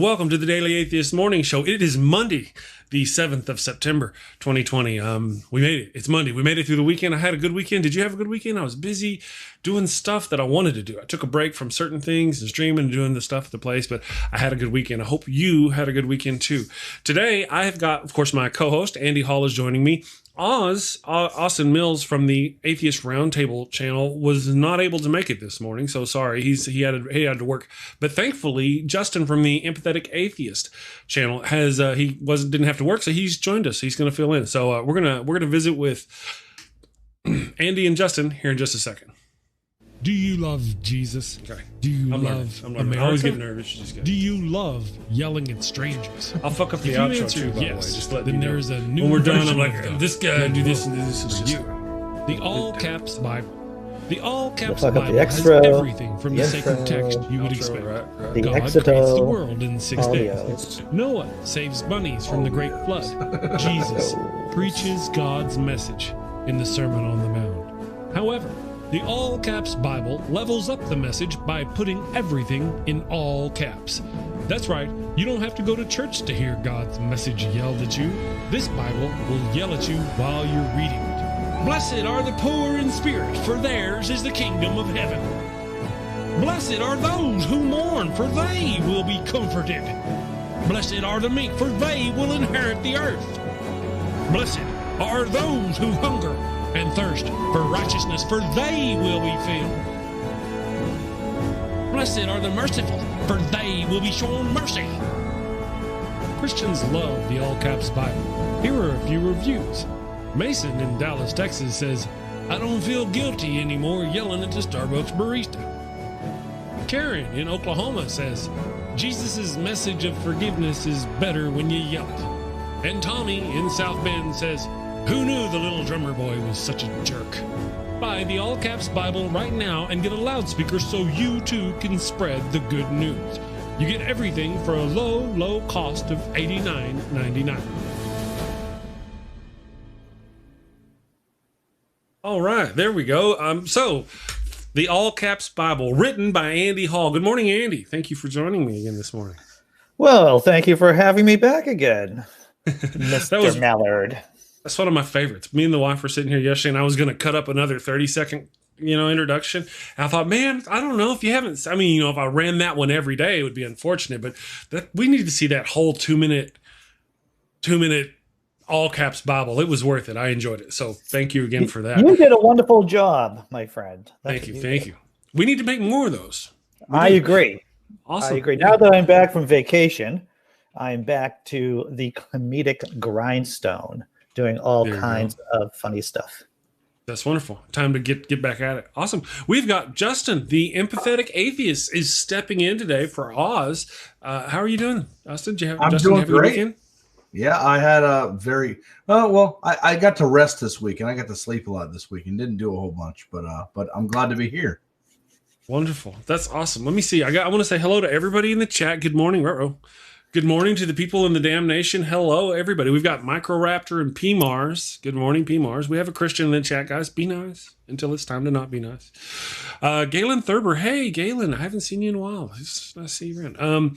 welcome to the Daily Atheist Morning Show. It is Monday, the 7th of September, 2020. We made it. It's Monday. We made it through the weekend. I had a good weekend. Did you have a good weekend? I was busy doing stuff that I wanted to do. I took a break from certain things and streaming and doing the stuff at the place, but I had a good weekend. I hope you had a good weekend too. Today, I have got, of course, my co-host, Andy Hall, is joining me. Austin Mills from the Atheist Roundtable channel was not able to make it this morning, so sorry. He had to work, but thankfully Justin from the Empathetic Atheist channel didn't have to work, so he's joined us. He's going to fill in. So we're gonna visit with Andy and Justin here in just a second. Do you love Jesus? Okay. Do you love America? I always get nervous. Do you love yelling at strangers? I'll fuck up the outro too, by the way. Just let then me know. there's a new when we're done, I'm version like, this guy do this and this for is you. The all caps Bible. The all caps Fuck up Bible the extra, has everything from the sacred intro, text you would outro, expect. The God exito, creates the world in 6 audio. days. Noah saves bunnies from the great flood. Jesus preaches God's message in the Sermon on the Mount. However, the all caps Bible levels up the message by putting everything in all caps. That's right, you don't have to go to church to hear God's message yelled at you. This Bible will yell at you while you're reading it. Blessed are the poor in spirit, for theirs is the kingdom of heaven. Blessed are those who mourn, for they will be comforted. Blessed are the meek, for they will inherit the earth. Blessed are those who hunger and thirst for righteousness, for they will be filled. Blessed are the merciful, for they will be shown mercy. Christians love the all caps Bible. Here are a few reviews. Mason in Dallas, Texas says, I don't feel guilty anymore yelling at the Starbucks barista. Karen in Oklahoma says, Jesus' message of forgiveness is better when you yell it. And Tommy in South Bend says, who knew the little drummer boy was such a jerk? Buy the all caps Bible right now and get a loudspeaker so you too can spread the good news. You get everything for a low cost of $89.99. All right, there we go. So the all caps Bible written by Andy Hall. Good morning, Andy. Thank you for joining me again this morning. Well, thank you for having me back again, Mr. Mallard. That's one of my favorites. Me and the wife were sitting here yesterday, and I was going to cut up another 30-second, introduction. And I thought, man, I don't know if you haven't. I mean, if I ran that one every day, it would be unfortunate. But we need to see that whole 2-minute all caps Bible. It was worth it. I enjoyed it. So thank you again for that. You did a wonderful job, my friend. Thank you. We need to make more of those. I agree. Awesome. I agree. Now that I'm back from vacation, I'm back to the comedic grindstone, doing all kinds of funny stuff. That's wonderful. Time to get back at it. Awesome. We've got Justin, the Empathetic Atheist, is stepping in today for Oz. How are you doing, Justin? I'm doing great. Yeah, I had a very I got to rest this week, and I got to sleep a lot this week, and didn't do a whole bunch, but I'm glad to be here. Wonderful. That's awesome. Let me see. I want to say hello to everybody in the chat. Good morning, Ruh-roh. Good morning to the people in the damnation. Hello, everybody. We've got Microraptor and P Mars. Good morning, P Mars. We have a Christian in the chat, guys. Be nice until it's time to not be nice. Galen Thurber. Hey, Galen. I haven't seen you in a while. It's nice to see you around.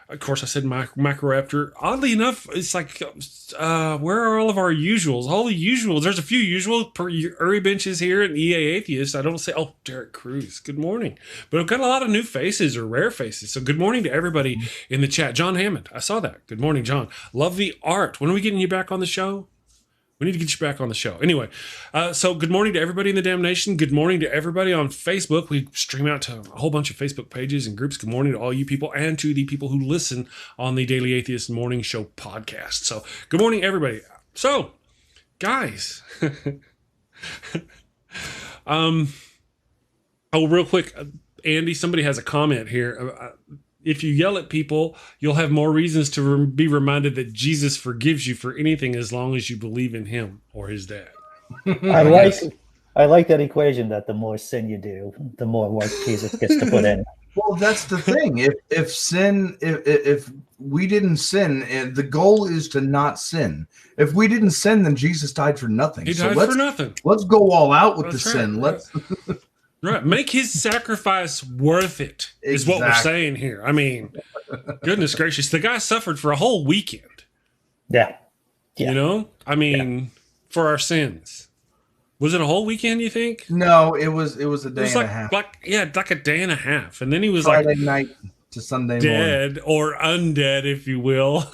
Of course, I said Microraptor. Oddly enough, it's like, where are all of our usuals? All the usuals. There's a few usuals. Uri Bench is here and EA Atheist. I don't say, Derek Cruz. Good morning. But I've got a lot of new faces or rare faces. So good morning to everybody in the chat. John Hammond. I saw that. Good morning, John. Love the art. When are we getting you back on the show? We need to get you back on the show. Anyway, so good morning to everybody in the damnation. Good morning to everybody on Facebook. We stream out to a whole bunch of Facebook pages and groups. Good morning to all you people and to the people who listen on the Daily Atheist Morning Show podcast. So good morning, everybody. So, guys. Real quick, Andy, somebody has a comment here. If you yell at people, you'll have more reasons to be reminded that Jesus forgives you for anything as long as you believe in him or his dad. I like that equation that the more sin you do, the more work Jesus gets to put in. Well, that's the thing. If we didn't sin, the goal is to not sin. If we didn't sin, then Jesus died for nothing. He died for nothing. Let's go all out with That's the sin. Let's. Right. Make his sacrifice worth it is what we're saying here. I mean, Goodness gracious. The guy suffered for a whole weekend. Yeah. You know? I mean, for our sins. Was it a whole weekend, you think? No, it was a day and a half. Like a day and a half. And then he was Friday night to Sunday dead morning. or undead, if you will.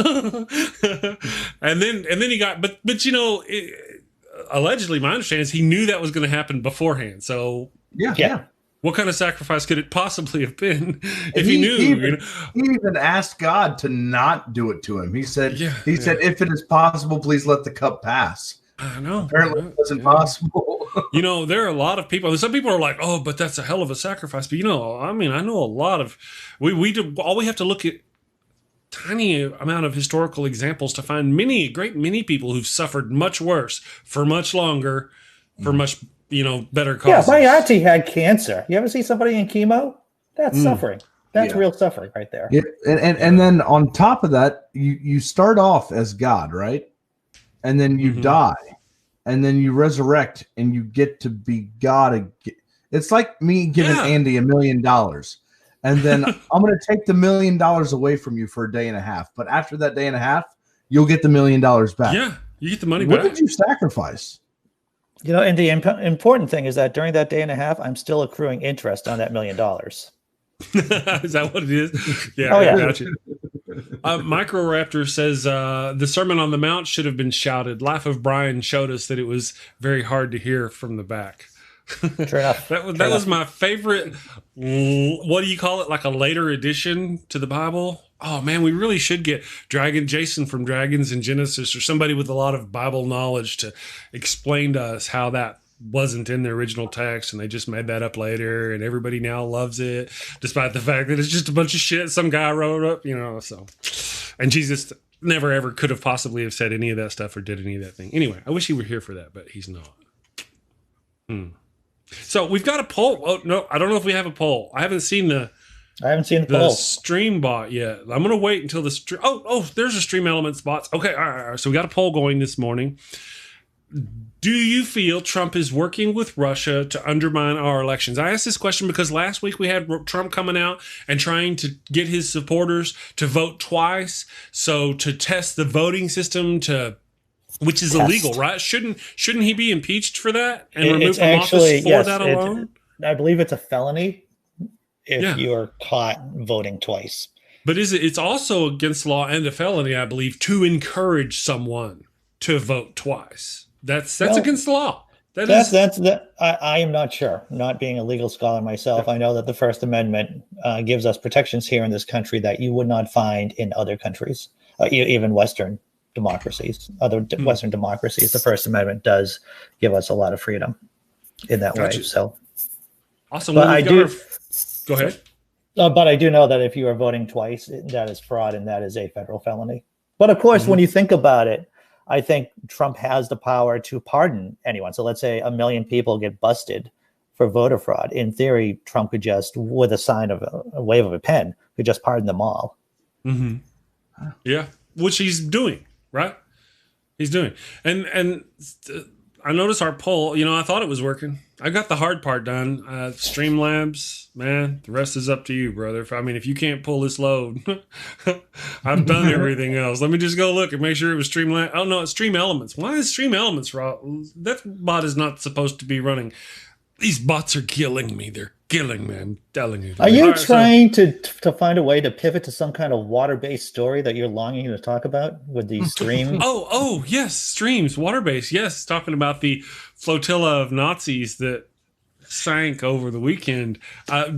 and then he got, but allegedly, my understanding is he knew that was going to happen beforehand. So yeah. What kind of sacrifice could it possibly have been if he knew? He even asked God to not do it to him. He said, if it is possible, please let the cup pass. I know. Apparently it wasn't possible. There are a lot of people. Some people are like, "Oh, but that's a hell of a sacrifice." But I know a lot of we do. All we have to look at tiny amount of historical examples to find many people who've suffered much worse for much longer, for much better causes. Yeah, my auntie had cancer. You ever see somebody in chemo? That's suffering. That's real suffering right there. Yeah, and then on top of that, you start off as God, right? And then you die, and then you resurrect, and you get to be God again. It's like me giving Andy $1 million, and then I'm going to take the $1 million away from you for a day and a half. But after that day and a half, you'll get the $1 million back. Yeah, you get the money back. What did you sacrifice? And the important thing is that during that day and a half, I'm still accruing interest on that $1 million. Is that what it is? Yeah. Oh, yeah. Gotcha. Microraptor says the Sermon on the Mount should have been shouted. Laugh of Brian showed us that it was very hard to hear from the back. True enough. that was my favorite. What do you call it? Like a later addition to the Bible? Oh man, we really should get Jason from Dragons and Genesis, or somebody with a lot of Bible knowledge to explain to us how that wasn't in the original text and they just made that up later and everybody now loves it, despite the fact that it's just a bunch of shit some guy wrote up, so. And Jesus never ever could have possibly have said any of that stuff or did any of that thing. Anyway, I wish he were here for that, but he's not. So we've got a poll. Oh no, I don't know if we have a poll. I haven't seen the poll. Stream bot yet. I'm going to wait until the stream. Oh, there's a Stream Elements bots. Okay, all right. So we got a poll going this morning. Do you feel Trump is working with Russia to undermine our elections? I asked this question because last week we had Trump coming out and trying to get his supporters to vote twice. So to test the voting system which is illegal, right? Shouldn't he be impeached for that and removed from office for that alone? I believe it's a felony if you're caught voting twice. But it's also against law and a felony, I believe, to encourage someone to vote twice. That's against the law. I am not sure. Not being a legal scholar myself, I know that the First Amendment gives us protections here in this country that you would not find in other countries, even Western democracies. Western democracies, the First Amendment does give us a lot of freedom in that way. So awesome. But Go ahead. But I do know that if you are voting twice, that is fraud and that is a federal felony. But of course, when you think about it, I think Trump has the power to pardon anyone. So let's say 1 million people get busted for voter fraud. In theory, Trump could just, with a sign of a wave of a pen, could just pardon them all. Mm-hmm. Yeah, which he's doing, right? He's doing. And I noticed our poll, I thought it was working. I got the hard part done. Streamlabs, man, the rest is up to you, brother. If you can't pull this load, I've done everything else. Let me just go look and make sure it was Streamlabs. Oh, no, it's Stream Elements. Why is Stream Elements raw? That bot is not supposed to be running. These bots are killing me. They're killing me. I'm telling you. Are you trying to find a way to pivot to some kind of water-based story that you're longing to talk about with these streams? Oh, yes, streams, water-based. Yes, talking about the flotilla of Nazis that sank over the weekend.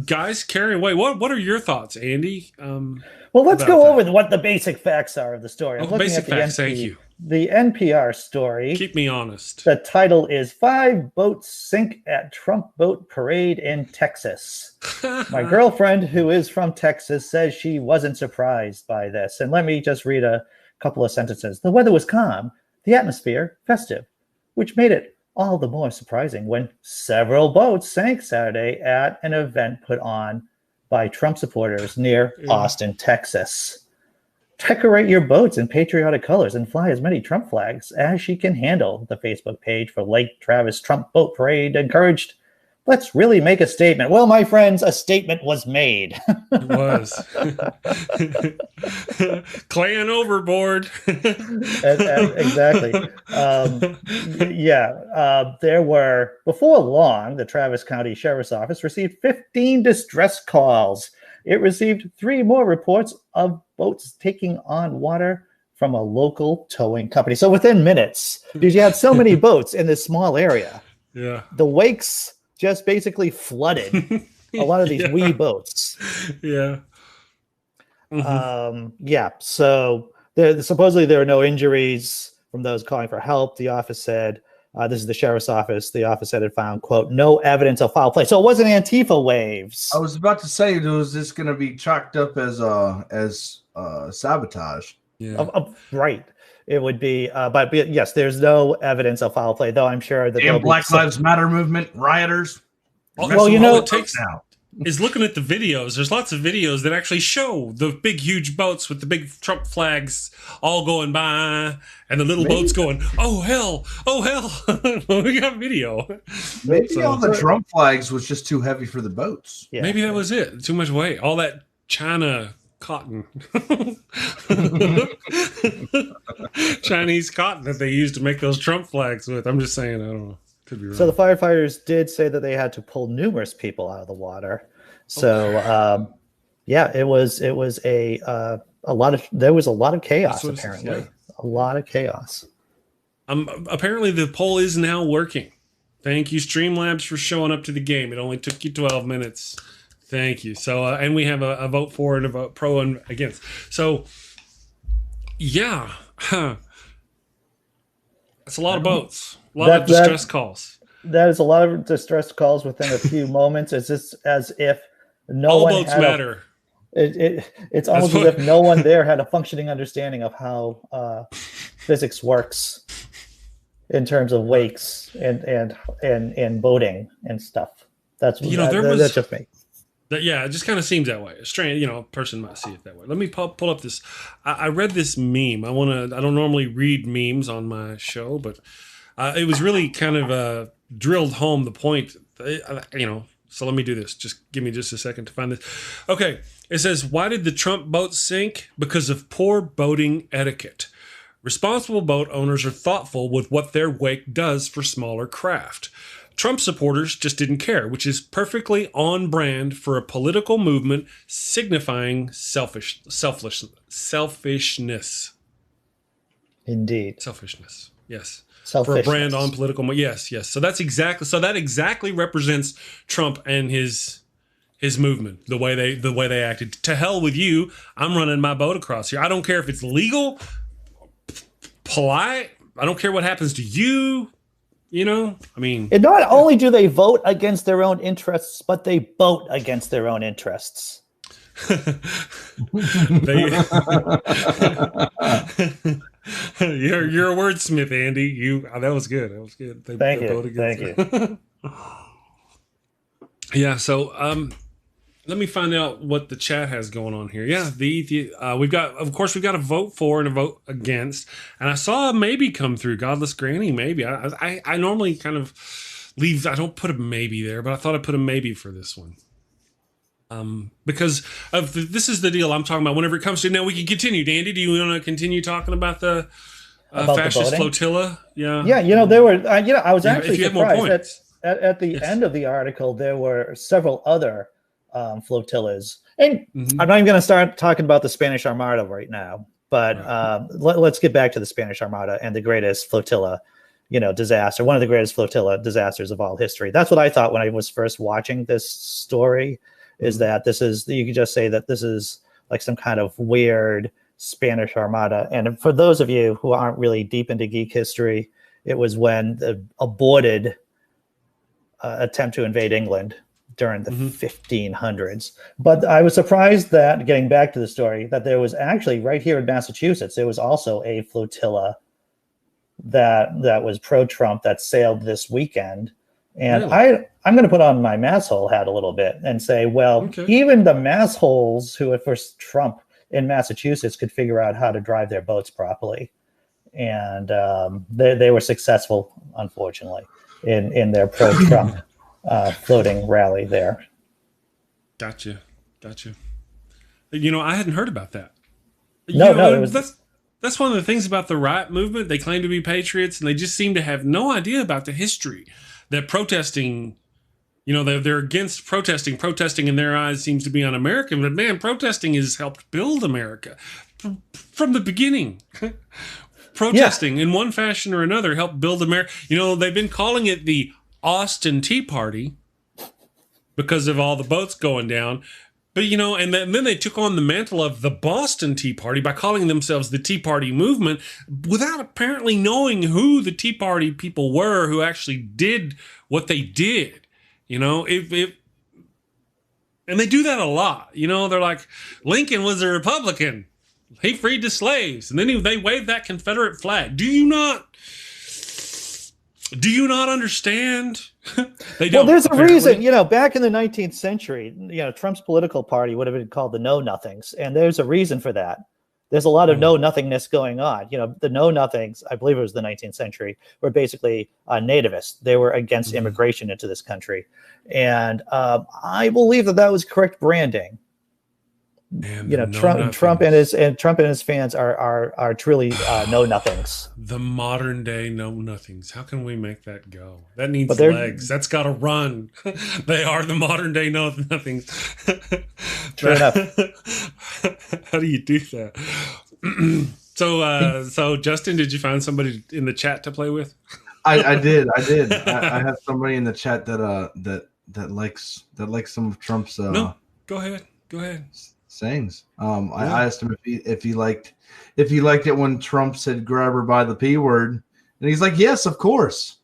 Guys, carry away. What are your thoughts, Andy? Well, let's go over what the basic facts are of the story. Basic facts, thank you. The NPR story. Keep me honest. The title is 5 Boats Sink at Trump Boat Parade in Texas. My girlfriend, who is from Texas, says she wasn't surprised by this. And let me just read a couple of sentences. The weather was calm, the atmosphere festive, which made it all the more surprising when several boats sank Saturday at an event put on by Trump supporters near Austin, Texas. Decorate your boats in patriotic colors and fly as many Trump flags as she can handle, the Facebook page for Lake Travis Trump Boat Parade encouraged. let's really make a statement. Well, my friends, a statement was made. It was. Clan overboard. Exactly. There were, before long, the Travis County Sheriff's Office received 15 distress calls. It received 3 more reports of boats taking on water from a local towing company. So within minutes, because you had so many boats in this small area, the wakes just basically flooded a lot of these wee boats. Yeah. So supposedly there are no injuries from those calling for help. The office said, this is the sheriff's office. The office said it found, quote, no evidence of foul play. So it wasn't Antifa waves. I was about to say, was this going to be chalked up as sabotage? Yeah. Right. It would be, but yes, there's no evidence of foul play, though I'm sure that and Black Lives Matter movement rioters. Well, all it takes now is looking at the videos. There's lots of videos that actually show the big, huge boats with the big Trump flags all going by, and the little boats going, "Oh hell, oh hell!" We got video. Maybe all the Trump flags was just too heavy for the boats. Yeah. Maybe that was it. Too much weight. All that China cotton, Chinese cotton that they used to make those Trump flags with. I'm just saying. I don't know. Could be wrong. So the firefighters did say that they had to pull numerous people out of the water. So it was a lot of chaos. Apparently, a lot of chaos. Apparently the poll is now working. Thank you, Streamlabs, for showing up to the game. It only took you 12 minutes. Thank you. So, and we have a vote for and a vote pro and against. So, yeah, that's a lot of votes. A lot of distress calls. That is a lot of distress calls within a few moments. It's just as if all boats matter. It's almost as if no one there had a functioning understanding of how physics works in terms of wakes and boating and stuff. That's that's just me. Yeah, it just kind of seems that way. A strange, person might see it that way. Let me pull up this. I read this meme. I don't normally read memes on my show, but it was really kind of drilled home the point. So let me do this. Just give me just a second to find this. Okay, it says, "Why did the Trump boat sink? Because of poor boating etiquette. Responsible boat owners are thoughtful with what their wake does for smaller craft. Trump supporters just didn't care, which is perfectly on brand for a political movement signifying selfishness. Indeed. Selfishness. Yes. For a brand on political. Yes. So that exactly represents Trump and his movement, the way they acted. To hell with you. I'm running my boat across here. I don't care if it's legal, polite. I don't care what happens to you. And not only do they vote against their own interests, but they boat against their own interests. You're a wordsmith, Andy. That was good. That was good. Thank you. Yeah. So, let me find out what the chat has going on here. Yeah, we've got a vote for and a vote against, and I saw a maybe come through. Godless Granny, maybe. I normally kind of leave. I don't put a maybe there, but I thought I'd put a maybe for this one. Because this is the deal I'm talking about. Whenever it comes to now, we can continue. Andy, do you want to continue talking about the fascist flotilla? Yeah. Yeah. There were. I was actually surprised at the end of the article there were several other flotillas, and I'm not even going to start talking about the Spanish Armada right now, but let's get back to the Spanish Armada and the greatest flotilla, disaster, one of the greatest flotilla disasters of all history. That's what I thought when I was first watching this story, is that you could just say that this is like some kind of weird Spanish Armada. And for those of you who aren't really deep into geek history, it was when the aborted attempt to invade England during the 1500s. But I was surprised that, getting back to the story, that there was actually right here in Massachusetts, there was also a flotilla that was pro-Trump that sailed this weekend. And really? I'm going to put on my masshole hat a little bit and say, even the massholes who were for Trump in Massachusetts could figure out how to drive their boats properly. And they were successful, unfortunately, in their pro-Trump. floating rally there. Gotcha. I hadn't heard about that. No, that's one of the things about the riot movement. They claim to be patriots, and they just seem to have no idea about the history. That protesting, they're against protesting. Protesting in their eyes seems to be un-American, but man, protesting has helped build America from the beginning. Protesting in one fashion or another helped build America. They've been calling it the Austin Tea Party because of all the boats going down. But, and then they took on the mantle of the Boston Tea Party by calling themselves the Tea Party movement without apparently knowing who the Tea Party people were who actually did what they did. And they do that a lot. They're like, Lincoln was a Republican. He freed the slaves. And then they waved that Confederate flag. Do you not understand? They don't. Well, there's apparently. A reason, back in the 19th century, Trump's political party would have been called the Know Nothings. And there's a reason for that. There's a lot of know nothingness going on. The Know Nothings, I believe it was the 19th century, were basically nativists. They were against immigration into this country. And I believe that was correct branding. And Trump and his fans are truly know nothings. The modern day know nothings. How can we make that go? That needs legs. That's got to run. They are the modern day know nothings. True enough. How do you do that? So Justin, did you find somebody in the chat to play with? I did. I have somebody in the chat that likes some of Trump's. No, go ahead. Sayings. I asked him if he liked it when Trump said "grab her by the P word," and he's like, "Yes, of course."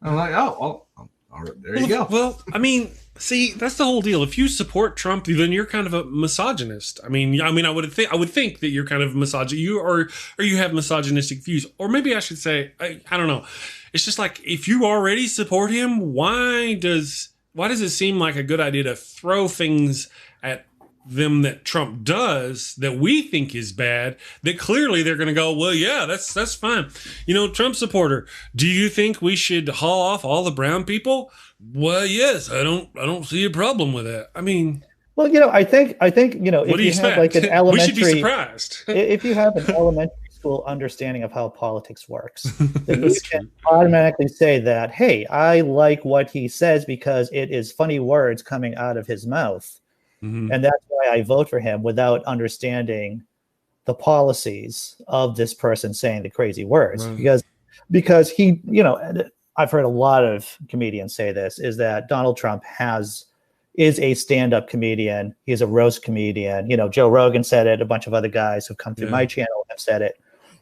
I'm like, "Oh, well, all right, there you go." Well, I mean, see, that's the whole deal. If you support Trump, then you're kind of a misogynist. I would think that you're kind of misogynist. Or you have misogynistic views, or maybe I should say, I don't know. It's just like if you already support him, why does it seem like a good idea to throw things at them that Trump does that we think is bad, that clearly they're going to go, well, yeah, that's fine. Trump supporter, do you think we should haul off all the brown people? Well, yes, I don't see a problem with that. I mean, well, I think what if do you have like an elementary, we should be surprised. If you have an elementary school understanding of how politics works, then you can automatically say that, hey, I like what he says because it is funny words coming out of his mouth. Mm-hmm. And that's why I vote for him without understanding the policies of this person saying the crazy words. Right. Because he, I've heard a lot of comedians say this, is that Donald Trump is a stand-up comedian. He's a roast comedian. Joe Rogan said it. A bunch of other guys who've come through my channel have said it.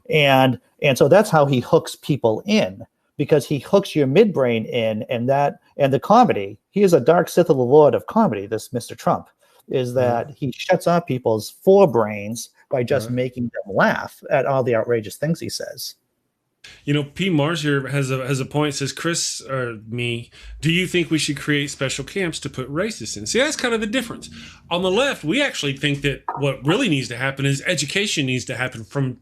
And so that's how he hooks people in, because he hooks your midbrain in, and the comedy. He is a dark Sith of the Lord of comedy, this Mr. Trump. Is that he shuts off people's forebrains by just making them laugh at all the outrageous things he says. P. Mars here has a point. Says, Chris or me, do you think we should create special camps to put racists in? See, that's kind of the difference. On the left, we actually think that what really needs to happen is education needs to happen from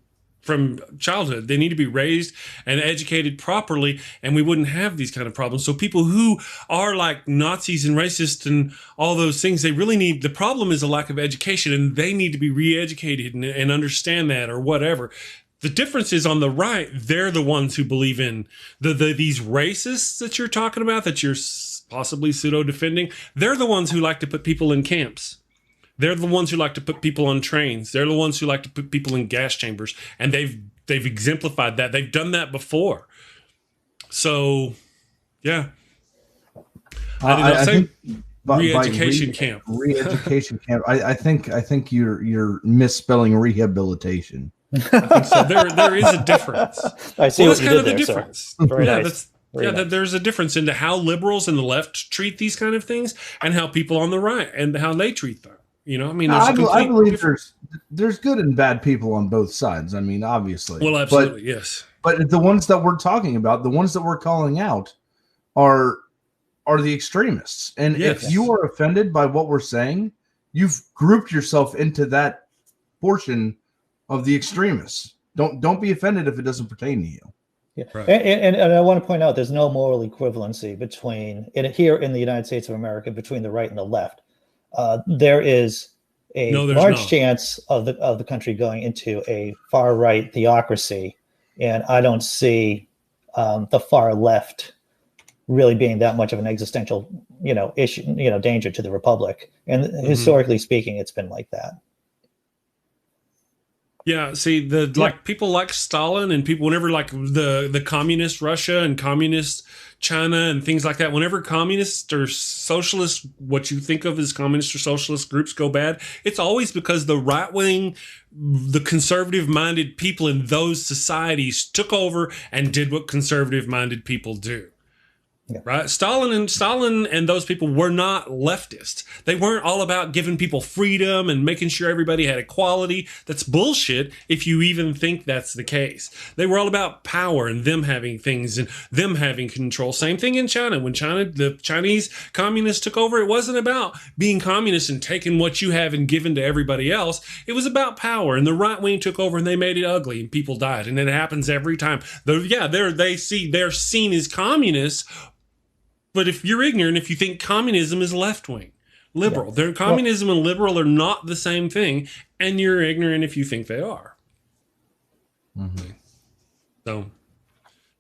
childhood. They need to be raised and educated properly, and we wouldn't have these kind of problems. So people who are like Nazis and racists and all those things, the problem is a lack of education, and they need to be re-educated and understand that, or whatever. The difference is on the right, they're the ones who believe in these racists that you're talking about, that you're possibly pseudo-defending. They're the ones who like to put people in camps. They're the ones who like to put people on trains. They're the ones who like to put people in gas chambers. And they've exemplified that. They've done that before. So, yeah. I think re-education camp. Re-education camp. I think you're misspelling rehabilitation. I think so. There is a difference. I see what that's you kind did of the there, difference. Very nice. There's a difference into how liberals and the left treat these kind of things and how people on the right and how they treat them. I believe there's good and bad people on both sides. I mean, obviously. Well, absolutely, yes. But the ones that we're talking about, the ones that we're calling out, are the extremists. And if you are offended by what we're saying, you've grouped yourself into that portion of the extremists. Don't be offended if it doesn't pertain to you. Yeah. Right. And I want to point out there's no moral equivalency between here in the United States of America between the right and the left. There is a large chance of the country going into a far right theocracy, and I don't see the far left really being that much of an existential, issue, danger to the republic. And historically speaking, it's been like that. Yeah, see, like people like Stalin and people, whenever like the communist Russia and communist China and things like that, whenever communist or socialist, what you think of as communist or socialist groups go bad, it's always because the right wing, the conservative minded people in those societies took over and did what conservative minded people do. Yeah. Right. Stalin and those people were not leftists. They weren't all about giving people freedom and making sure everybody had equality. That's bullshit if you even think that's the case. They were all about power and them having things and them having control. Same thing in China. When the Chinese communists took over, it wasn't about being communist and taking what you have and giving to everybody else. It was about power, and the right wing took over and they made it ugly and people died. And it happens every time. They're seen as communists. But if you're ignorant, if you think communism is left-wing, liberal, communism and liberal are not the same thing, and you're ignorant if you think they are. Mm-hmm. So,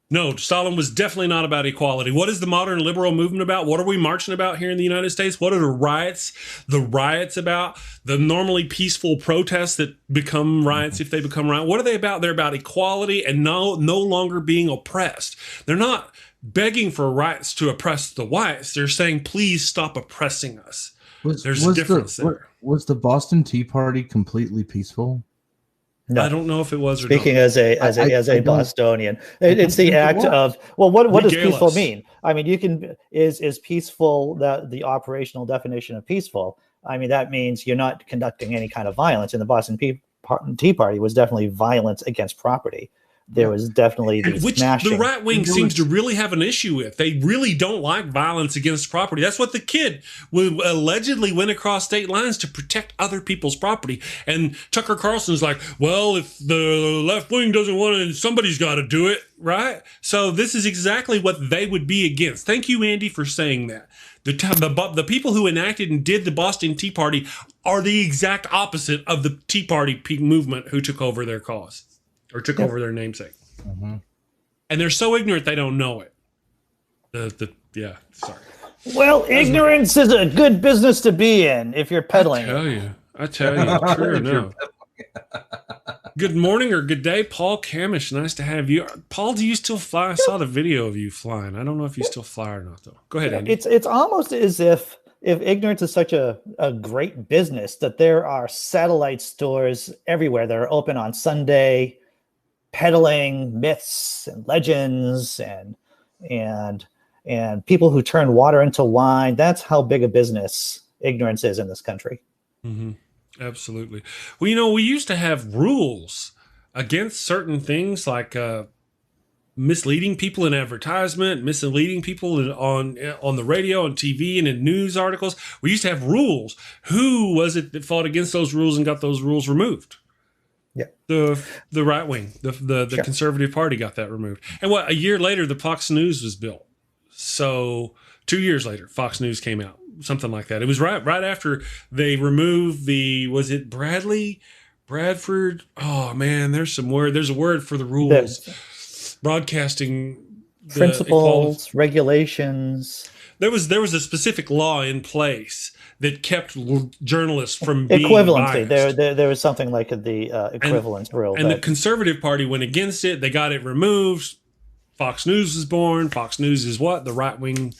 no, Stalin was definitely not about equality. What is the modern liberal movement about? What are we marching about here in the United States? What are the riots? The riots about the normally peaceful protests that become riots if they become riots. What are they about? They're about equality and no longer being oppressed. They're not begging for rights to oppress the whites. They're saying, please stop oppressing us. There's a difference there. Was the Boston Tea Party completely peaceful? No. I don't know if it was. Speaking or not. as a Bostonian, it's the act of What does peaceful mean? I mean, is peaceful the operational definition of peaceful? I mean, that means you're not conducting any kind of violence. And the Boston Tea Party was definitely violence against property. There was definitely which smashing. The right wing seems to really have an issue with. They really don't like violence against property. That's what the kid allegedly went across state lines to protect other people's property. And Tucker Carlson's like, well, if the left wing doesn't want it, somebody's got to do it, right? So this is exactly what they would be against. Thank you, Andy, for saying that. The people who enacted and did the Boston Tea Party are the exact opposite of the Tea Party movement who took over their cause. Or took over their namesake. Mm-hmm. And they're so ignorant they don't know it. Sorry. Well, ignorance is a good business to be in if you're peddling. I tell you, true no. Good morning or good day, Paul Camish. Nice to have you. Paul, do you still fly? I saw the video of you flying. I don't know if you still fly or not, though. Go ahead, Andy. It's almost as if ignorance is such a great business that there are satellite stores everywhere that are open on Sunday, peddling myths and legends and people who turn water into wine. That's how big a business ignorance is in this country. Mm-hmm. Absolutely. Well, we used to have rules against certain things like misleading people in advertisement, misleading people on the radio, on TV, and in news articles. We used to have rules. Who was it that fought against those rules and got those rules removed? Yeah, the right wing, the conservative party got that removed. And a year later, the Fox News was built. So 2 years later, Fox News came out, something like that. It was right after they removed was it Bradford? Oh man, there's a word for the rules. Broadcasting principles, regulations. There was a specific law in place that kept journalists from being equivalency. biased. There was something like the equivalence rule. And the Conservative Party went against it. They got it removed. Fox News was born. Fox News is what? The right wing.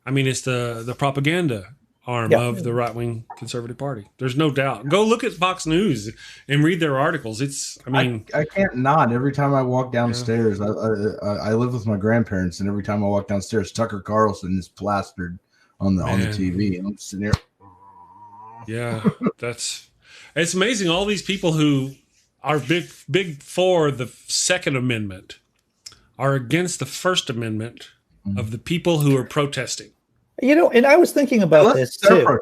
I mean, it's the propaganda arm of the right wing Conservative Party. There's no doubt. Go look at Fox News and read their articles. I can't not. Every time I walk downstairs, I live with my grandparents, and every time I walk downstairs, Tucker Carlson is plastered on the TV, and I'm sitting here. Yeah, it's amazing. All these people who are big for the Second Amendment are against the First Amendment of the people who are protesting. And I was thinking about this too.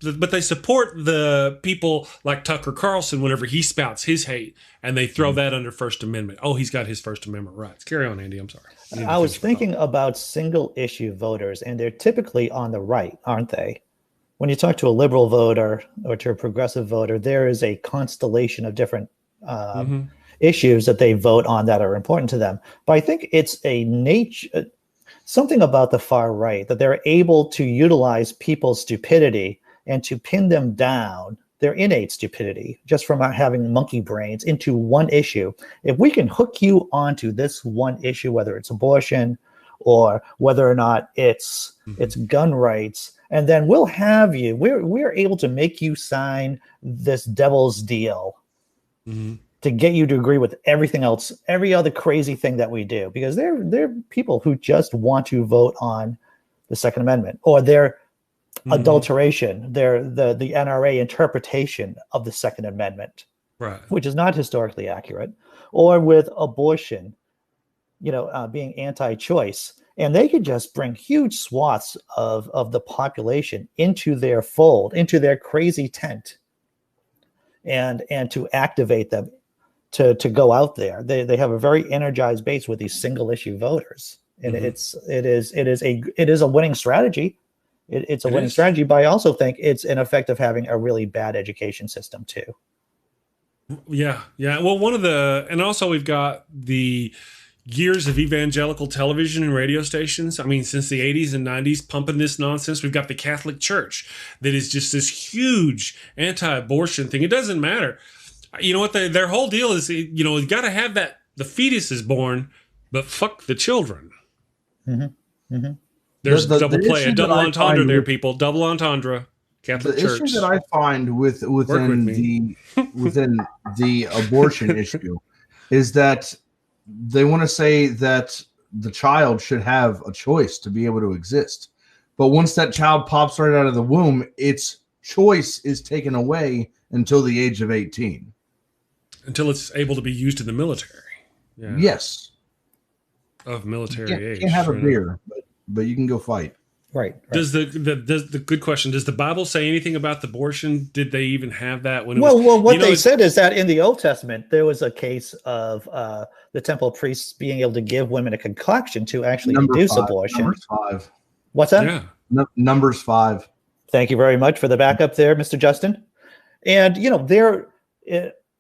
but they support the people like Tucker Carlson whenever he spouts his hate, and they throw that under First Amendment. Oh, he's got his First Amendment rights. Carry on, Andy. I'm sorry. I was thinking about single issue voters, and they're typically on the right, aren't they? When you talk to a liberal voter or to a progressive voter, there is a constellation of different issues that they vote on that are important to them. But I think it's something about the far right that they're able to utilize people's stupidity and to pin them down, their innate stupidity, just from having monkey brains, into one issue. If we can hook you onto this one issue, whether it's abortion or whether or not it's gun rights, and then we'll have you, we're able to make you sign this devil's deal to get you to agree with everything else, every other crazy thing that we do, because they're people who just want to vote on the Second Amendment or their adulteration, the NRA interpretation of the Second Amendment, right, which is not historically accurate, or with abortion, being anti-choice. And they could just bring huge swaths of the population into their fold, into their crazy tent, and to activate them to go out there. They have a very energized base with these single issue voters, and it is a winning strategy. It's a winning strategy, but I also think it's an effect of having a really bad education system too. Yeah. Well, and also we've got the years of evangelical television and radio stations. I mean, since the 80s and 90s, pumping this nonsense. We've got the Catholic Church that is just this huge anti-abortion thing. It doesn't matter. You know what? Their whole deal is, you got to have that the fetus is born, but fuck the children. There's a double entendre there, people. Double entendre. Catholic Church. The issue that I find within the abortion issue is that they want to say that the child should have a choice to be able to exist. But once that child pops right out of the womb, its choice is taken away until the age of 18. Until it's able to be used in the military. Yeah. Yes. Of military age. You can't have a beer, but you can go fight. Right. Does the good question? Does the Bible say anything about abortion? Did they even have that when? What they said is that in the Old Testament there was a case of the temple priests being able to give women a concoction to actually induce abortion. Numbers 5. What's that? Yeah. Numbers 5. Thank you very much for the backup there, Mr. Justin. And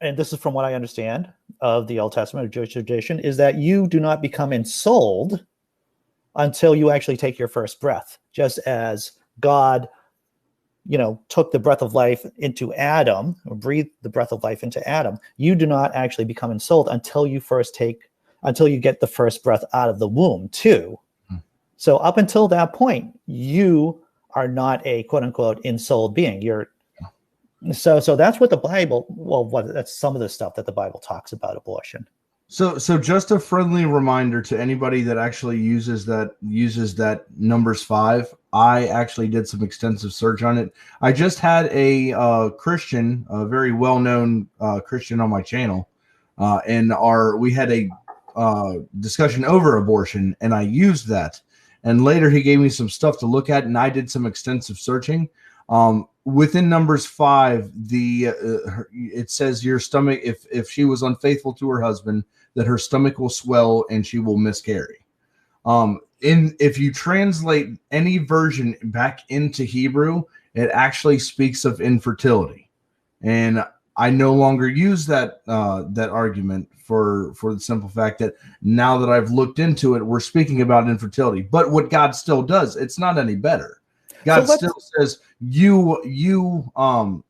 and this is from what I understand of the Old Testament of Jewish tradition, is that you do not become ensouled until you actually take your first breath, just as God, took the breath of life into Adam, or breathed the breath of life into Adam. You do not actually become ensouled until you get the first breath out of the womb too. So up until that point, you are not a quote unquote ensouled being. So that's what the Bible, that's some of the stuff that the Bible talks about abortion. So just a friendly reminder to anybody that actually uses that Numbers 5. I actually did some extensive search on it. I just had a Christian, a very well-known Christian on my channel, and we had a discussion over abortion, and I used that. And later he gave me some stuff to look at, and I did some extensive searching. Within Numbers 5, it says your stomach, if she was unfaithful to her husband, that her stomach will swell and she will miscarry. If you translate any version back into Hebrew, it actually speaks of infertility. And I no longer use that argument for the simple fact that now that I've looked into it, we're speaking about infertility. But what God still does, it's not any better. God still says you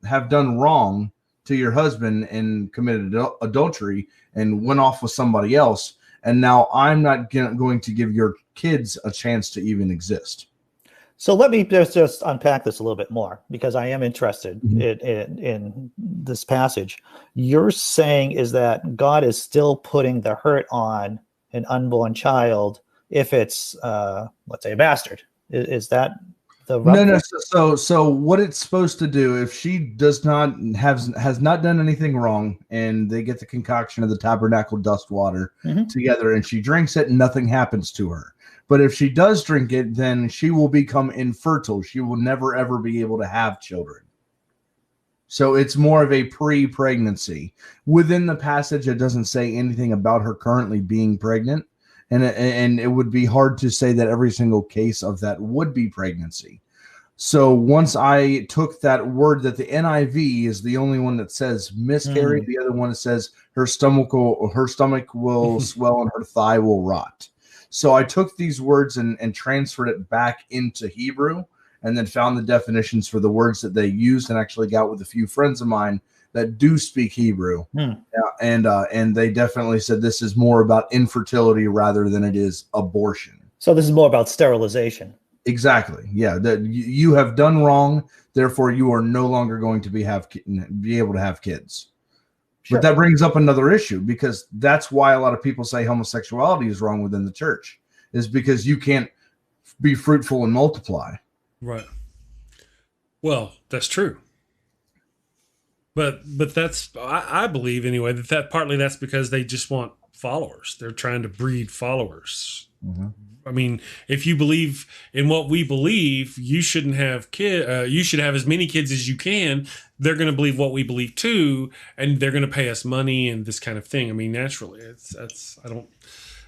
have done wrong to your husband and committed adultery and went off with somebody else, and now I'm not going to give your kids a chance to even exist. So let me just unpack this a little bit more, because I am interested in this passage. You're saying is that God is still putting the hurt on an unborn child if it's, let's say, a bastard. Is that No. So what it's supposed to do, if she has not done anything wrong, and they get the concoction of the tabernacle dust water together, and she drinks it, and nothing happens to her. But if she does drink it, then she will become infertile. She will never ever be able to have children. So it's more of a pre-pregnancy. Within the passage, it doesn't say anything about her currently being pregnant. And it would be hard to say that every single case of that would be pregnancy. So once I took that word that the NIV is the only one that says miscarry, the other one that says her stomach will swell and her thigh will rot. So I took these words and transferred it back into Hebrew, and then found the definitions for the words that they used, and actually got with a few friends of mine that do speak Hebrew. And they definitely said this is more about infertility rather than it is abortion. So this is more about sterilization. Exactly. Yeah. That you have done wrong. Therefore, you are no longer going to be able to have kids. Sure. But that brings up another issue, because that's why a lot of people say homosexuality is wrong within the church, is because you can't be fruitful and multiply. Right. Well, that's true. But that's, I believe anyway, that partly that's because they just want followers. They're trying to breed followers. I mean, if you believe in what we believe, you shouldn't have you should have as many kids as you can. They're going to believe what we believe too, and they're going to pay us money and this kind of thing. I mean, naturally,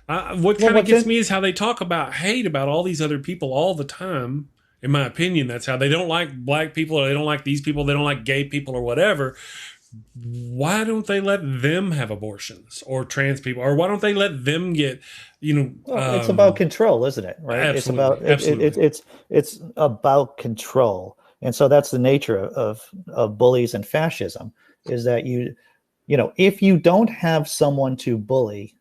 what kind of gets me is how they talk about hate about all these other people all the time. In my opinion, that's how they don't like black people, or they don't like these people, they don't like gay people or whatever. Why don't they let them have abortions, or trans people, or why don't they let them get, it's about control, isn't it? Right. It's about control. And so that's the nature of bullies and fascism, is that if you don't have someone to bully,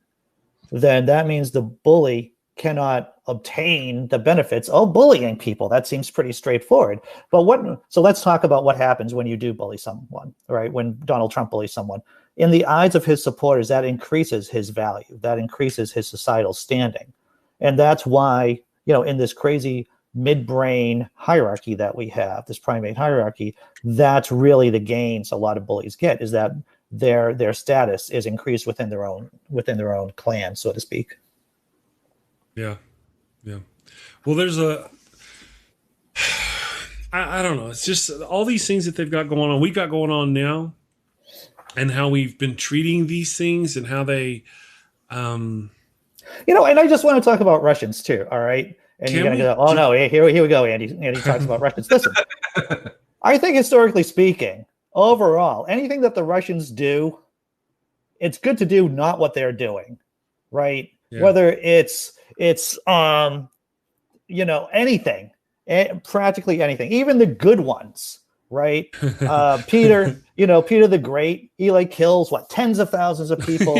then that means the bully cannot obtain the benefits of bullying people. That seems pretty straightforward. So let's talk about what happens when you do bully someone, right? When Donald Trump bullies someone. In the eyes of his supporters, that increases his value. That increases his societal standing. And that's why, in this crazy midbrain hierarchy that we have, this primate hierarchy, that's really the gains a lot of bullies get, is that their status is increased within their own clan, so to speak. Yeah. Well, there's I don't know. It's just all these things that they've got going on. We've got going on now, and how we've been treating these things, and how they, and I just want to talk about Russians too. All right. And you're going to go, oh no, here we go, Andy. Andy talks about Russians. Listen, I think historically speaking, overall, anything that the Russians do, it's good to do not what they're doing, right? Yeah. Whether it's anything, practically anything, even the good ones, right? Peter the Great, he kills tens of thousands of people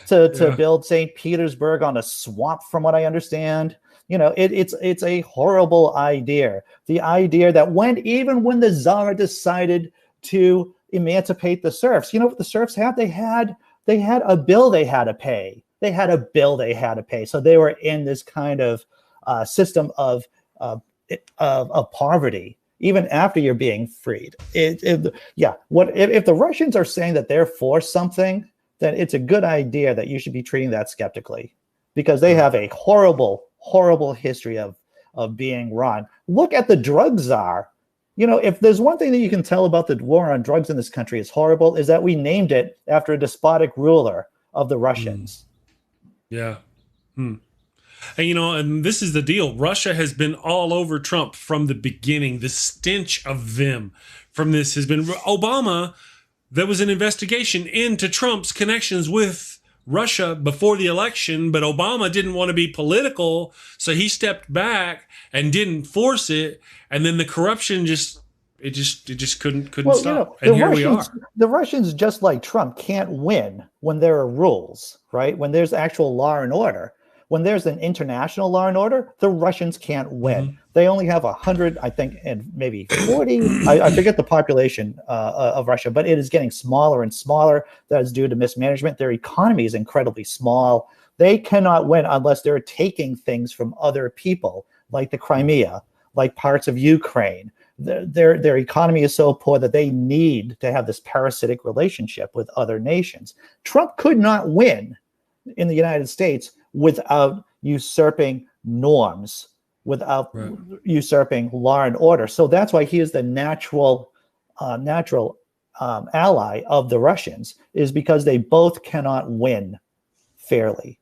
to build St. Petersburg on a swamp, from what I understand. It's a horrible idea. The idea that even when the Tsar decided to emancipate the serfs, what the serfs had? They had a bill they had to pay. So they were in this kind of system of poverty even after you're being freed. If the Russians are saying that they're for something, then it's a good idea that you should be treating that skeptically, because they have a horrible history of being wrong. Look at the drug czar. If there's one thing that you can tell about the war on drugs in this country is horrible, is that we named it after a despotic ruler of the Russians. Yeah. And and this is the deal. Russia has been all over Trump from the beginning. The stench of them from this has been Obama. There was an investigation into Trump's connections with Russia before the election, but Obama didn't want to be political, so he stepped back and didn't force it. And then the corruption just couldn't stop. And here we are. The Russians, just like Trump, can't win when there are rules, right? When there's actual law and order. When there's an international law and order, the Russians can't win. Mm-hmm. They only have 100, I think, and maybe 40. I forget the population of Russia, but it is getting smaller and smaller. That is due to mismanagement. Their economy is incredibly small. They cannot win unless they're taking things from other people, like the Crimea, like parts of Ukraine. Their economy is so poor that they need to have this parasitic relationship with other nations. Trump could not win in the United States without usurping norms, without usurping law and order. So that's why he is the natural ally of the Russians, is because they both cannot win fairly.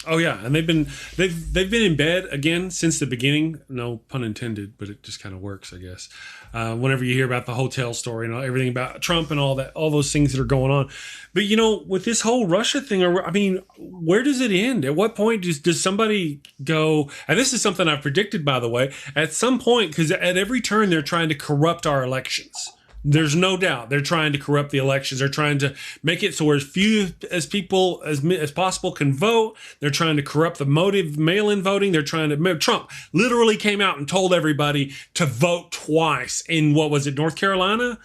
Oh yeah, and they've been in bed again since the beginning. No pun intended, but it just kind of works, I guess. Whenever you hear about the hotel story and everything about Trump and all those things that are going on, but with this whole Russia thing, I mean, where does it end? At what point does somebody go? And this is something I've predicted, by the way. At some point, because at every turn they're trying to corrupt our elections. There's no doubt they're trying to corrupt the elections. They're trying to make it so as few as people as possible can vote. They're trying to corrupt the motive, mail-in voting. They're trying to. Trump literally came out and told everybody to vote twice in, what was it, North Carolina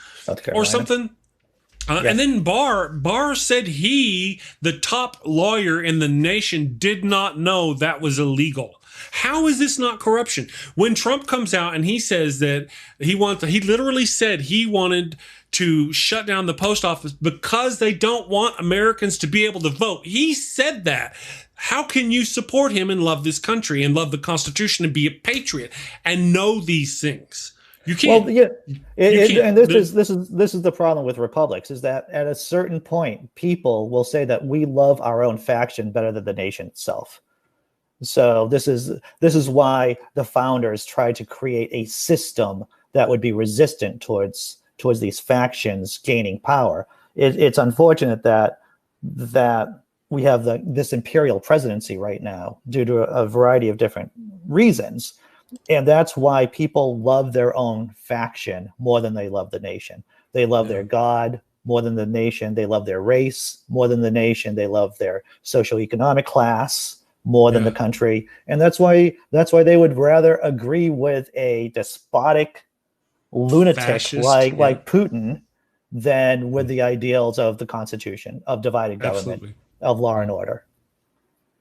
or something. Yes. And then Barr said the top lawyer in the nation, did not know that was illegal. How is this not corruption? When Trump comes out and he says that he literally said he wanted to shut down the post office because they don't want Americans to be able to vote. He said that. How can you support him and love this country and love the Constitution and be a patriot and know these things? You can't. Well, yeah, and this is the problem with republics, is that at a certain point, people will say that we love our own faction better than the nation itself. So this is why the founders tried to create a system that would be resistant towards these factions gaining power. It's unfortunate that we have this imperial presidency right now due to a variety of different reasons. And that's why people love their own faction more than they love the nation. They love their God more than the nation. They love their race more than the nation. They love their socioeconomic class more than the country. And that's why they would rather agree with a despotic lunatic like Putin than with the ideals of the Constitution, of divided government, of law and order.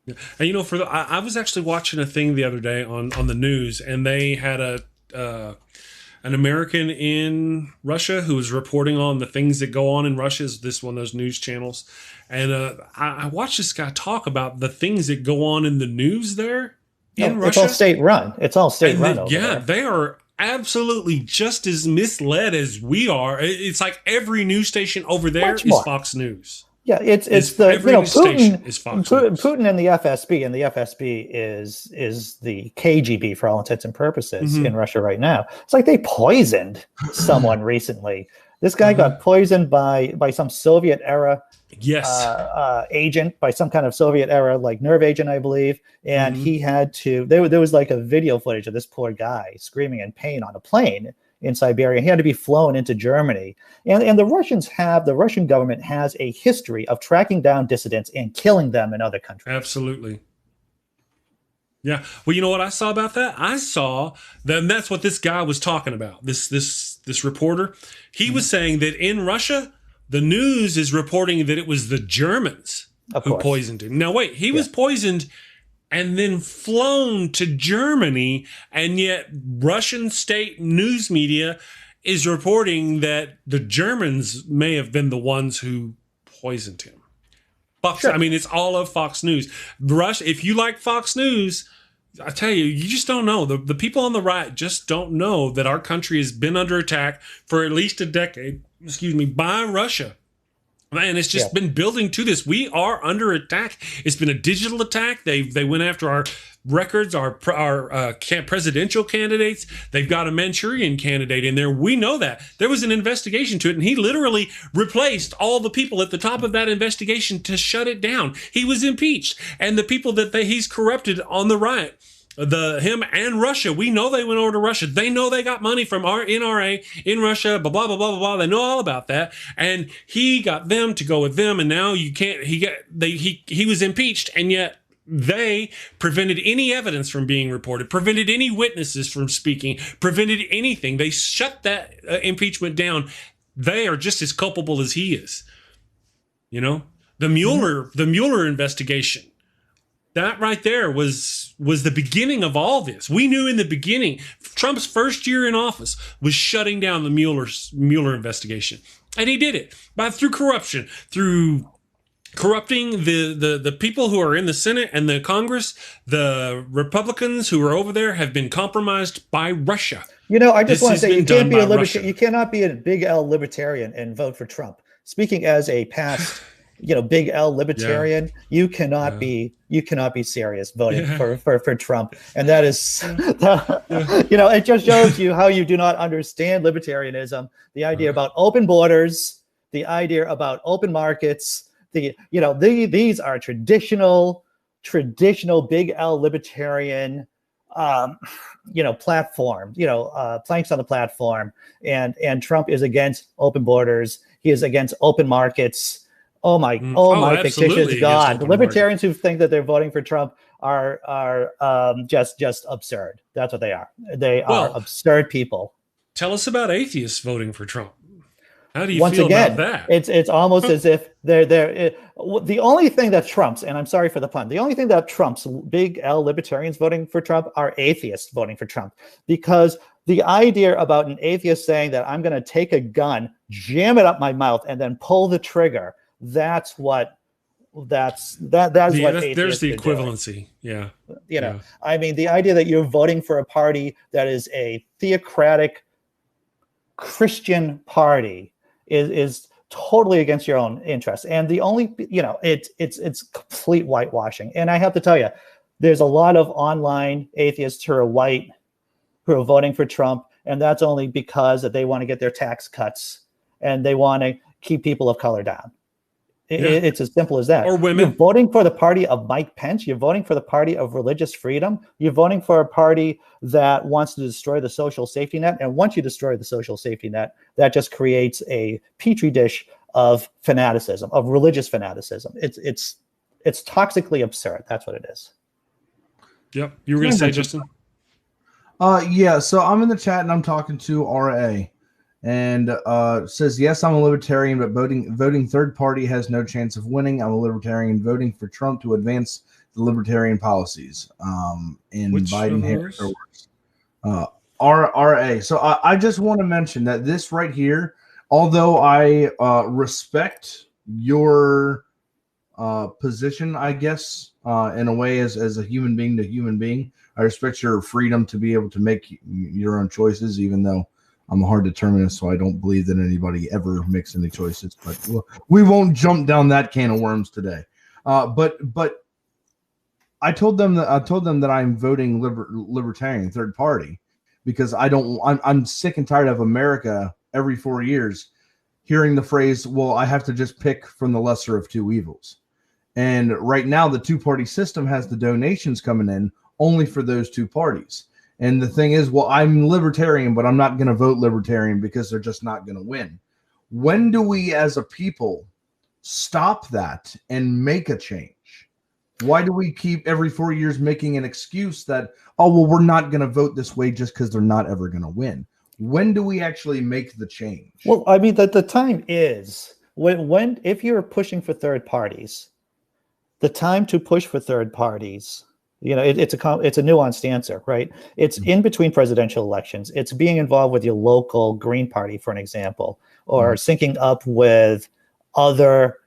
Yeah. And I was actually watching a thing the other day on the news, and they had an American in Russia who was reporting on the things that go on in Russia. Is this one of those news channels? And I watched this guy talk about the things that go on in the news there in Russia. It's all state run. It's all state run. Over there. They are absolutely just as misled as we are. It's like every news station over there is Fox News. Yeah, it's Putin is Fox News. Putin and the FSB, and the FSB is the KGB for all intents and purposes in Russia right now. It's like they poisoned someone recently. This guy got poisoned by some Soviet era agent, by some kind of Soviet era like nerve agent, I believe. And he had to. There was like a video footage of this poor guy screaming in pain on a plane in Siberia. He had to be flown into Germany. And the Russian government has a history of tracking down dissidents and killing them in other countries. Absolutely. Yeah. Well, you know what I saw about that? I saw that that's what this guy was talking about. This reporter, he was saying that in Russia, the news is reporting that it was the Germans who poisoned him. Now, wait, he was poisoned and then flown to Germany, and yet Russian state news media is reporting that the Germans may have been the ones who poisoned him. I mean, it's all of Fox News. If you like Fox News, I tell you, you just don't know. The people on the right just don't know that our country has been under attack for at least a decade, by Russia. Man, it's just been building to this. We are under attack. It's been a digital attack. They went after our records, our presidential candidates. They've got a Manchurian candidate in there. We know that. There was an investigation to it, and he literally replaced all the people at the top of that investigation to shut it down. He was impeached. And the people that he's corrupted on the right, him and Russia, we know they went over to Russia. They know they got money from our NRA in Russia, blah, blah, blah, blah, blah. They know all about that. And he got them to go with them. And now you can't, he was impeached. And yet they prevented any evidence from being reported, prevented any witnesses from speaking, prevented anything. They shut that impeachment down. They are just as culpable as he is. The Mueller investigation. That right there was the beginning of all this. We knew in the beginning, Trump's first year in office was shutting down the Mueller investigation. And he did it through corruption, through corrupting the people who are in the Senate and the Congress. The Republicans who are over there have been compromised by Russia. You know, I just want to say you can't be a libertarian. You cannot be a big L libertarian and vote for Trump. Speaking as a past, big L libertarian, you cannot be serious voting for Trump. And that is, it just shows you how you do not understand libertarianism. The idea about open borders, the idea about open markets. These are traditional big L libertarian, platform, planks on the platform, and Trump is against open borders. He is against open markets. Oh my fictitious God! The libertarians who think that they're voting for Trump are just absurd. That's what they are. They are absurd people. Tell us about atheists voting for Trump. How do you Once feel again, about that? It's almost as if the only thing that trumps, and I'm sorry for the pun, the only thing that trumps big L libertarians voting for Trump are atheists voting for Trump, because the idea about an atheist saying that I'm going to take a gun, jam it up my mouth, and then pull the trigger, that is what there's the equivalency. Yeah. I mean, the idea that you're voting for a party that is a theocratic Christian party is totally against your own interests. And the only, it's complete whitewashing. And I have to tell you, there's a lot of online atheists who are white, who are voting for Trump. And that's only because that they want to get their tax cuts and they want to keep people of color down. It's as simple as that. Or women. You're voting for the party of Mike Pence. You're voting for the party of religious freedom. You're voting for a party that wants to destroy the social safety net. And once you destroy the social safety net, that just creates a petri dish of fanaticism, of religious fanaticism. It's toxically absurd. That's what it is. Yep. You were going to say, Justin? So I'm in the chat and I'm talking to RA. And says, yes, I'm a libertarian, but voting third party has no chance of winning. I'm a libertarian voting for Trump to advance the libertarian policies. Which Biden RA. So I just want to mention that this right here, although I respect your position, I guess, in a way as a human being to human being, I respect your freedom to be able to make your own choices, even though I'm a hard determinist, so I don't believe that anybody ever makes any choices. But we won't jump down that can of worms today. But I told them that I'm voting libertarian third party because I'm sick and tired of America every 4 years hearing the phrase, "Well, I have to just pick from the lesser of two evils." And right now, the two-party system has the donations coming in only for those two parties. And the thing is, well, I'm libertarian, but I'm not going to vote libertarian because they're just not going to win. When do we as a people stop that and make a change? Why do we keep every 4 years making an excuse that, oh, well, we're not going to vote this way just because they're not ever going to win? When do we actually make the change? Well, I mean, the time is when if you're pushing for third parties, the time to push for third parties, it's a nuanced answer, right? It's in between presidential elections. It's being involved with your local Green Party, for an example, or syncing up with other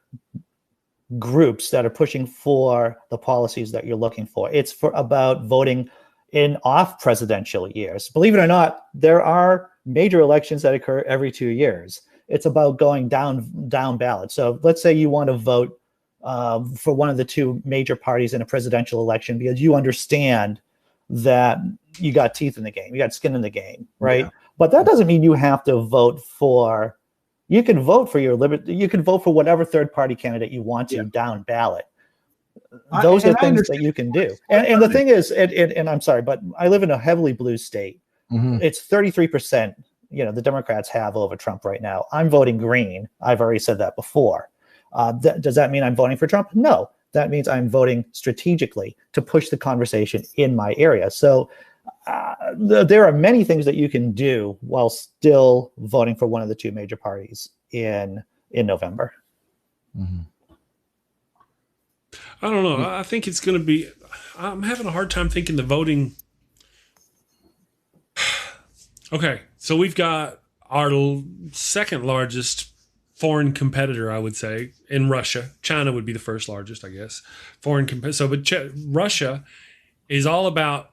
groups that are pushing for the policies that you're looking for. It's about voting in off presidential years. Believe it or not, there are major elections that occur every 2 years. It's about going down ballot. So let's say you want to vote for one of the two major parties in a presidential election because you understand that you got teeth in the game, you got skin in the game, right? Yeah. But that doesn't mean you have to vote for. You can vote for you can vote for whatever third party candidate you want to down ballot. Those are things that you can do. And the thing is, and I'm sorry, but I live in a heavily blue state. Mm-hmm. It's 33%. The Democrats have over Trump right now. I'm voting green. I've already said that before. Does that mean I'm voting for Trump? No, that means I'm voting strategically to push the conversation in my area. So there are many things that you can do while still voting for one of the two major parties in November. Mm-hmm. I don't know. I think it's going to be. I'm having a hard time thinking the voting. Okay, so we've got our second largest foreign competitor, I would say, in Russia. China would be the first largest, I guess. Russia is all about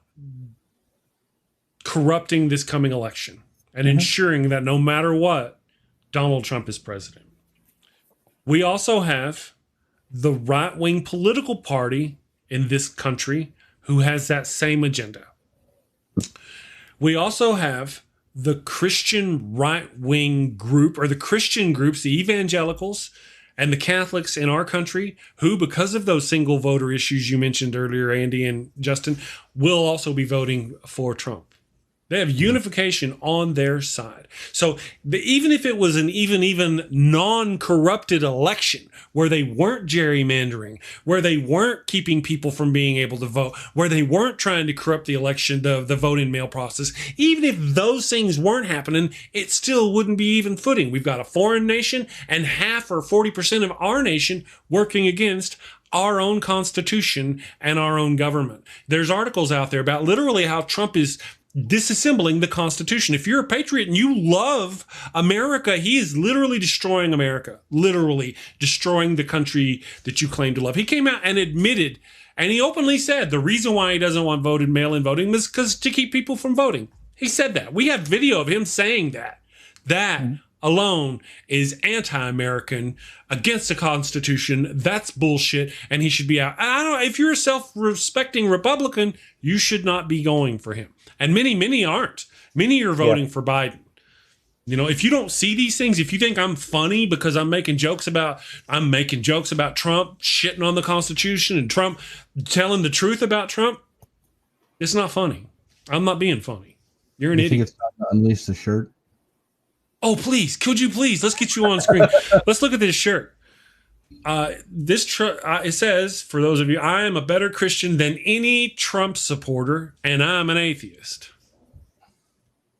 corrupting this coming election and ensuring that no matter what, Donald Trump is president. We also have the right-wing political party in this country who has that same agenda. We also have the Christian right-wing group, or the Christian groups, the evangelicals and the Catholics in our country, who, because of those single voter issues you mentioned earlier, Andy and Justin, will also be voting for Trump. They have unification on their side. So even if it was an even non-corrupted election where they weren't gerrymandering, where they weren't keeping people from being able to vote, where they weren't trying to corrupt the election, the vote-in mail process, even if those things weren't happening, it still wouldn't be even footing. We've got a foreign nation and half or 40% of our nation working against our own constitution and our own government. There's articles out there about literally how Trump is disassembling the Constitution. If you're a patriot and you love America, he is literally destroying America, literally destroying the country that you claim to love. He came out and admitted, and he openly said the reason why he doesn't want mail-in voting is because to keep people from voting. He said that. We have video of him saying that. That alone is anti-American, against the Constitution. That's bullshit, and he should be out. I don't know, if you're a self-respecting Republican, you should not be going for him. And many aren't. Many are voting for Biden. You know, if you don't see these things, if you think I'm funny because I'm making jokes about Trump shitting on the Constitution and Trump telling the truth about Trump, it's not funny. I'm not being funny. You're an idiot. Think it's time to unleash the shirt? Oh, please. Could you please? Let's get you on screen. Let's look at this shirt. It says, for those of you, I am a better Christian than any Trump supporter, and I'm an atheist.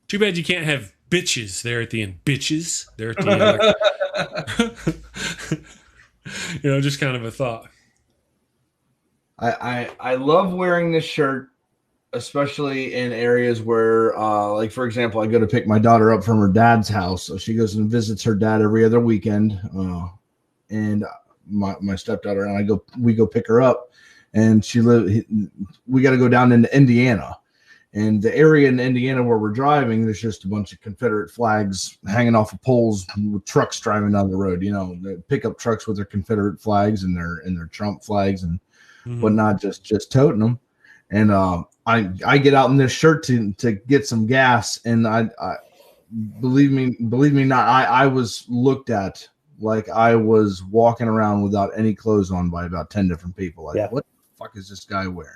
Too bad you can't have bitches there at the end. Bitches there at the end. You know, just kind of a thought. I love wearing this shirt, especially in areas where, like, for example, I go to pick my daughter up from her dad's house. So she goes and visits her dad every other weekend. And my stepdaughter and we go pick her up, and we got to go down into Indiana, and the area in Indiana where we're driving, there's just a bunch of Confederate flags hanging off of poles with trucks driving down the road, you know, the pickup trucks with their Confederate flags and their Trump flags and whatnot, just toting them. And I get out in this shirt to get some gas, and I believe me not, I was looked at like I was walking around without any clothes on by about 10 different people. Like, what the fuck is this guy wearing?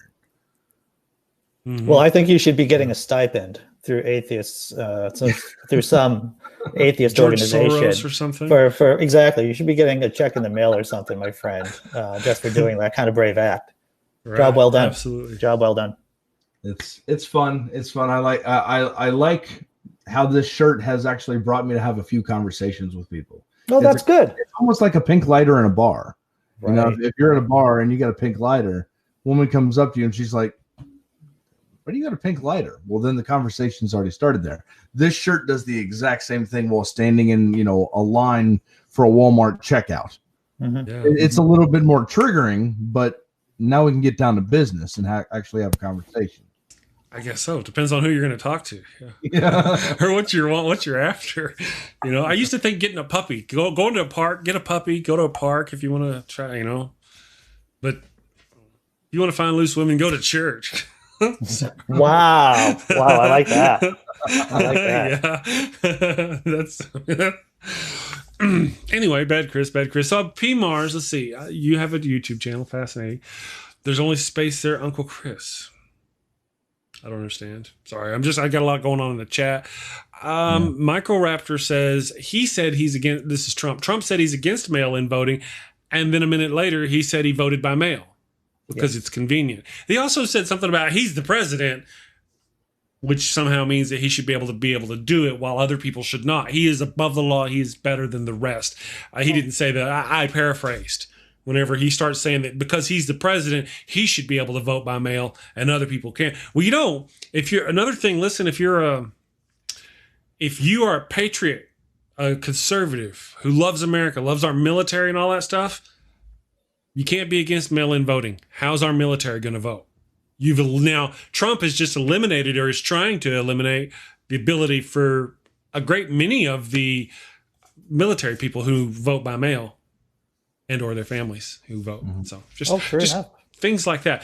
Well, I think you should be getting a stipend through atheists, through some atheist George organization Soros or something. For exactly, you should be getting a check in the mail or something, my friend, just for doing that kind of brave act. Right. Job well done. Absolutely. Job well done. It's fun. It's fun. I like how this shirt has actually brought me to have a few conversations with people. Oh, that's good. It's almost like a pink lighter in a bar. Right. You know, if you're at a bar and you got a pink lighter, woman comes up to you and she's like, "Why do you got a pink lighter?" Well, then the conversation's already started there. This shirt does the exact same thing while standing in, you know, a line for a Walmart checkout. It's a little bit more triggering, but now we can get down to business and actually have a conversation. I guess so. It depends on who you're going to talk to, or what you're after. You know, I used to think getting a puppy, go into a park, get a puppy, go to a park if you want to try. You know, but if you want to find loose women, go to church. Wow, I like that. Yeah, that's anyway. Bad Chris. So P Mars. Let's see. You have a YouTube channel. Fascinating. There's only space there, Uncle Chris. I don't understand. Sorry. I got a lot going on in the chat. Microraptor says he's against, this is Trump. Trump said he's against mail-in voting. And then a minute later, he said he voted by mail because it's convenient. He also said something about he's the president, which somehow means that he should be able to do it while other people should not. He is above the law. He is better than the rest. He didn't say that. I paraphrased whenever he starts saying that because he's the president, he should be able to vote by mail and other people can't. Well, you know, if you're another thing, listen, if you are a patriot, a conservative who loves America, loves our military and all that stuff, you can't be against mail-in voting. How's our military going to vote? Now, Trump has just eliminated, or is trying to eliminate, the ability for a great many of the military people who vote by mail and or their families who vote. So just things like that.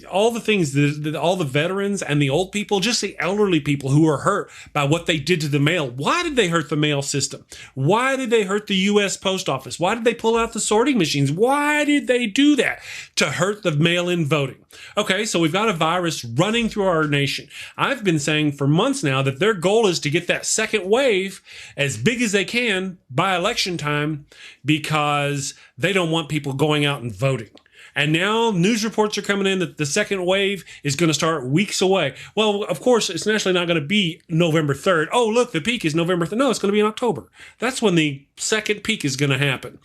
All the things, all the veterans and the old people, just the elderly people who are hurt by what they did to the mail. Why did they hurt the mail system? Why did they hurt the U.S. Post Office? Why did they pull out the sorting machines? Why did they do that? To hurt the mail-in voting. Okay, so we've got a virus running through our nation. I've been saying for months now that their goal is to get that second wave as big as they can by election time because they don't want people going out and voting. And now news reports are coming in that the second wave is going to start weeks away. Well, of course, it's naturally not going to be November 3rd. Oh, look, the peak is November 3rd. No, it's going to be in October. That's when the second peak is going to happen.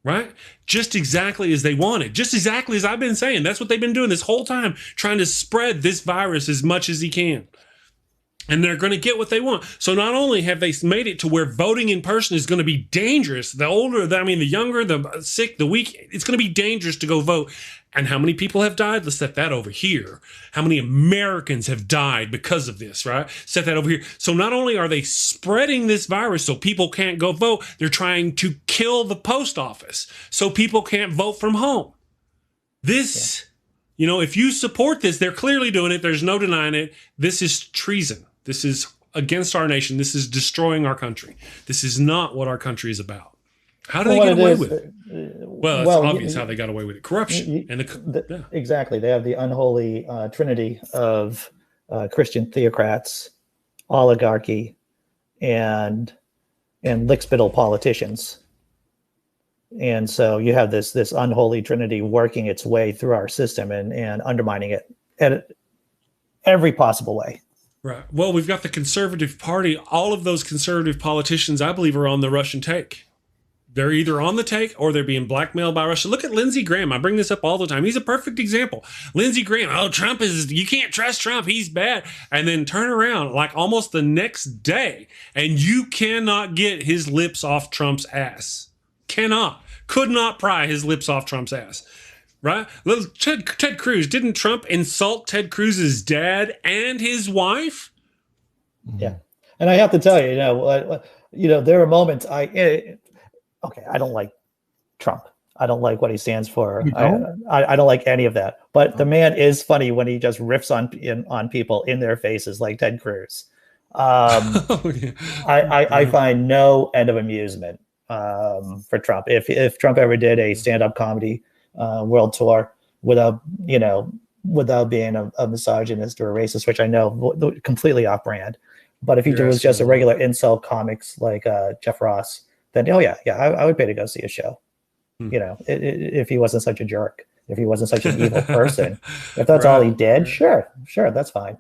Right? Just exactly as they wanted. Just exactly as I've been saying. That's what they've been doing this whole time, trying to spread this virus as much as he can. And they're going to get what they want. So not only have they made it to where voting in person is going to be dangerous, the younger, the sick, the weak, it's going to be dangerous to go vote. And how many people have died? Let's set that over here. How many Americans have died because of this, right? Set that over here. So not only are they spreading this virus so people can't go vote, they're trying to kill the post office so people can't vote from home. This, if you support this, they're clearly doing it. There's no denying it. This is treason. This is against our nation. This is destroying our country. This is not what our country is about. How do they get away with it? Well, it's obvious how they got away with it. Corruption. Exactly. They have the unholy trinity of Christian theocrats, oligarchy, and lickspittle politicians. And so you have this unholy trinity working its way through our system and undermining it at every possible way. Right. Well, we've got the Conservative Party. All of those conservative politicians, I believe, are on the Russian take. They're either on the take or they're being blackmailed by Russia. Look at Lindsey Graham. I bring this up all the time. He's a perfect example. Lindsey Graham, Trump you can't trust Trump. He's bad. And then turn around like almost the next day and you cannot get his lips off Trump's ass. Could not pry his lips off Trump's ass. Right? Little Ted Cruz. Didn't Trump insult Ted Cruz's dad and his wife? Yeah. And I have to tell you, there are moments I don't like Trump. I don't like what he stands for. I don't like any of that. But the man is funny when he just riffs on people in their faces like Ted Cruz. I find no end of amusement for Trump. If Trump ever did a stand-up comedy world tour without being a misogynist or a racist, which I know completely off brand. But if he was just a regular insult comics like Jeff Ross, then I would pay to go see a show. If he wasn't such a jerk, if he wasn't such an evil person, if that's all he did, sure, that's fine.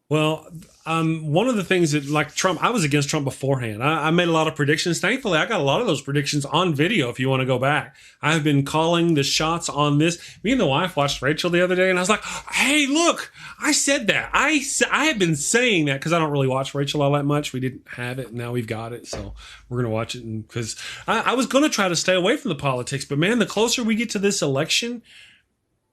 Well, one of the things that, like Trump, I was against Trump beforehand. I made a lot of predictions. Thankfully, I got a lot of those predictions on video if you want to go back. I've been calling the shots on this. Me and the wife watched Rachel the other day, and I was like, hey, look, I said that. I have been saying that because I don't really watch Rachel all that much. We didn't have it. Now we've got it, so we're going to watch it. Because I was going to try to stay away from the politics, but, man, the closer we get to this election,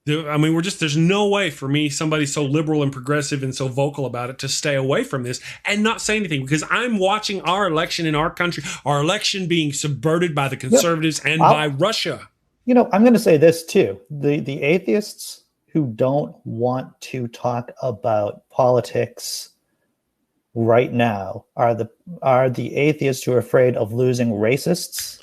there's no way for me, somebody so liberal and progressive and so vocal about it, to stay away from this and not say anything, because I'm watching our election in our country, our election being subverted by the conservatives and by Russia. I'm going to say this too. The atheists who don't want to talk about politics right now are the atheists who are afraid of losing racists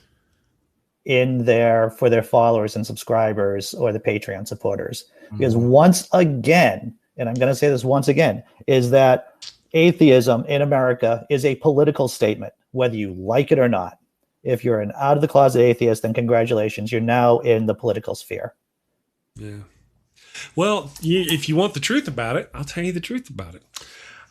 for their followers and subscribers or the Patreon supporters. Because once again, and I'm going to say this once again, is that atheism in America is a political statement, whether you like it or not. If you're an out of the closet atheist, then congratulations, you're now in the political sphere. Yeah. Well, if you want the truth about it, I'll tell you the truth about it.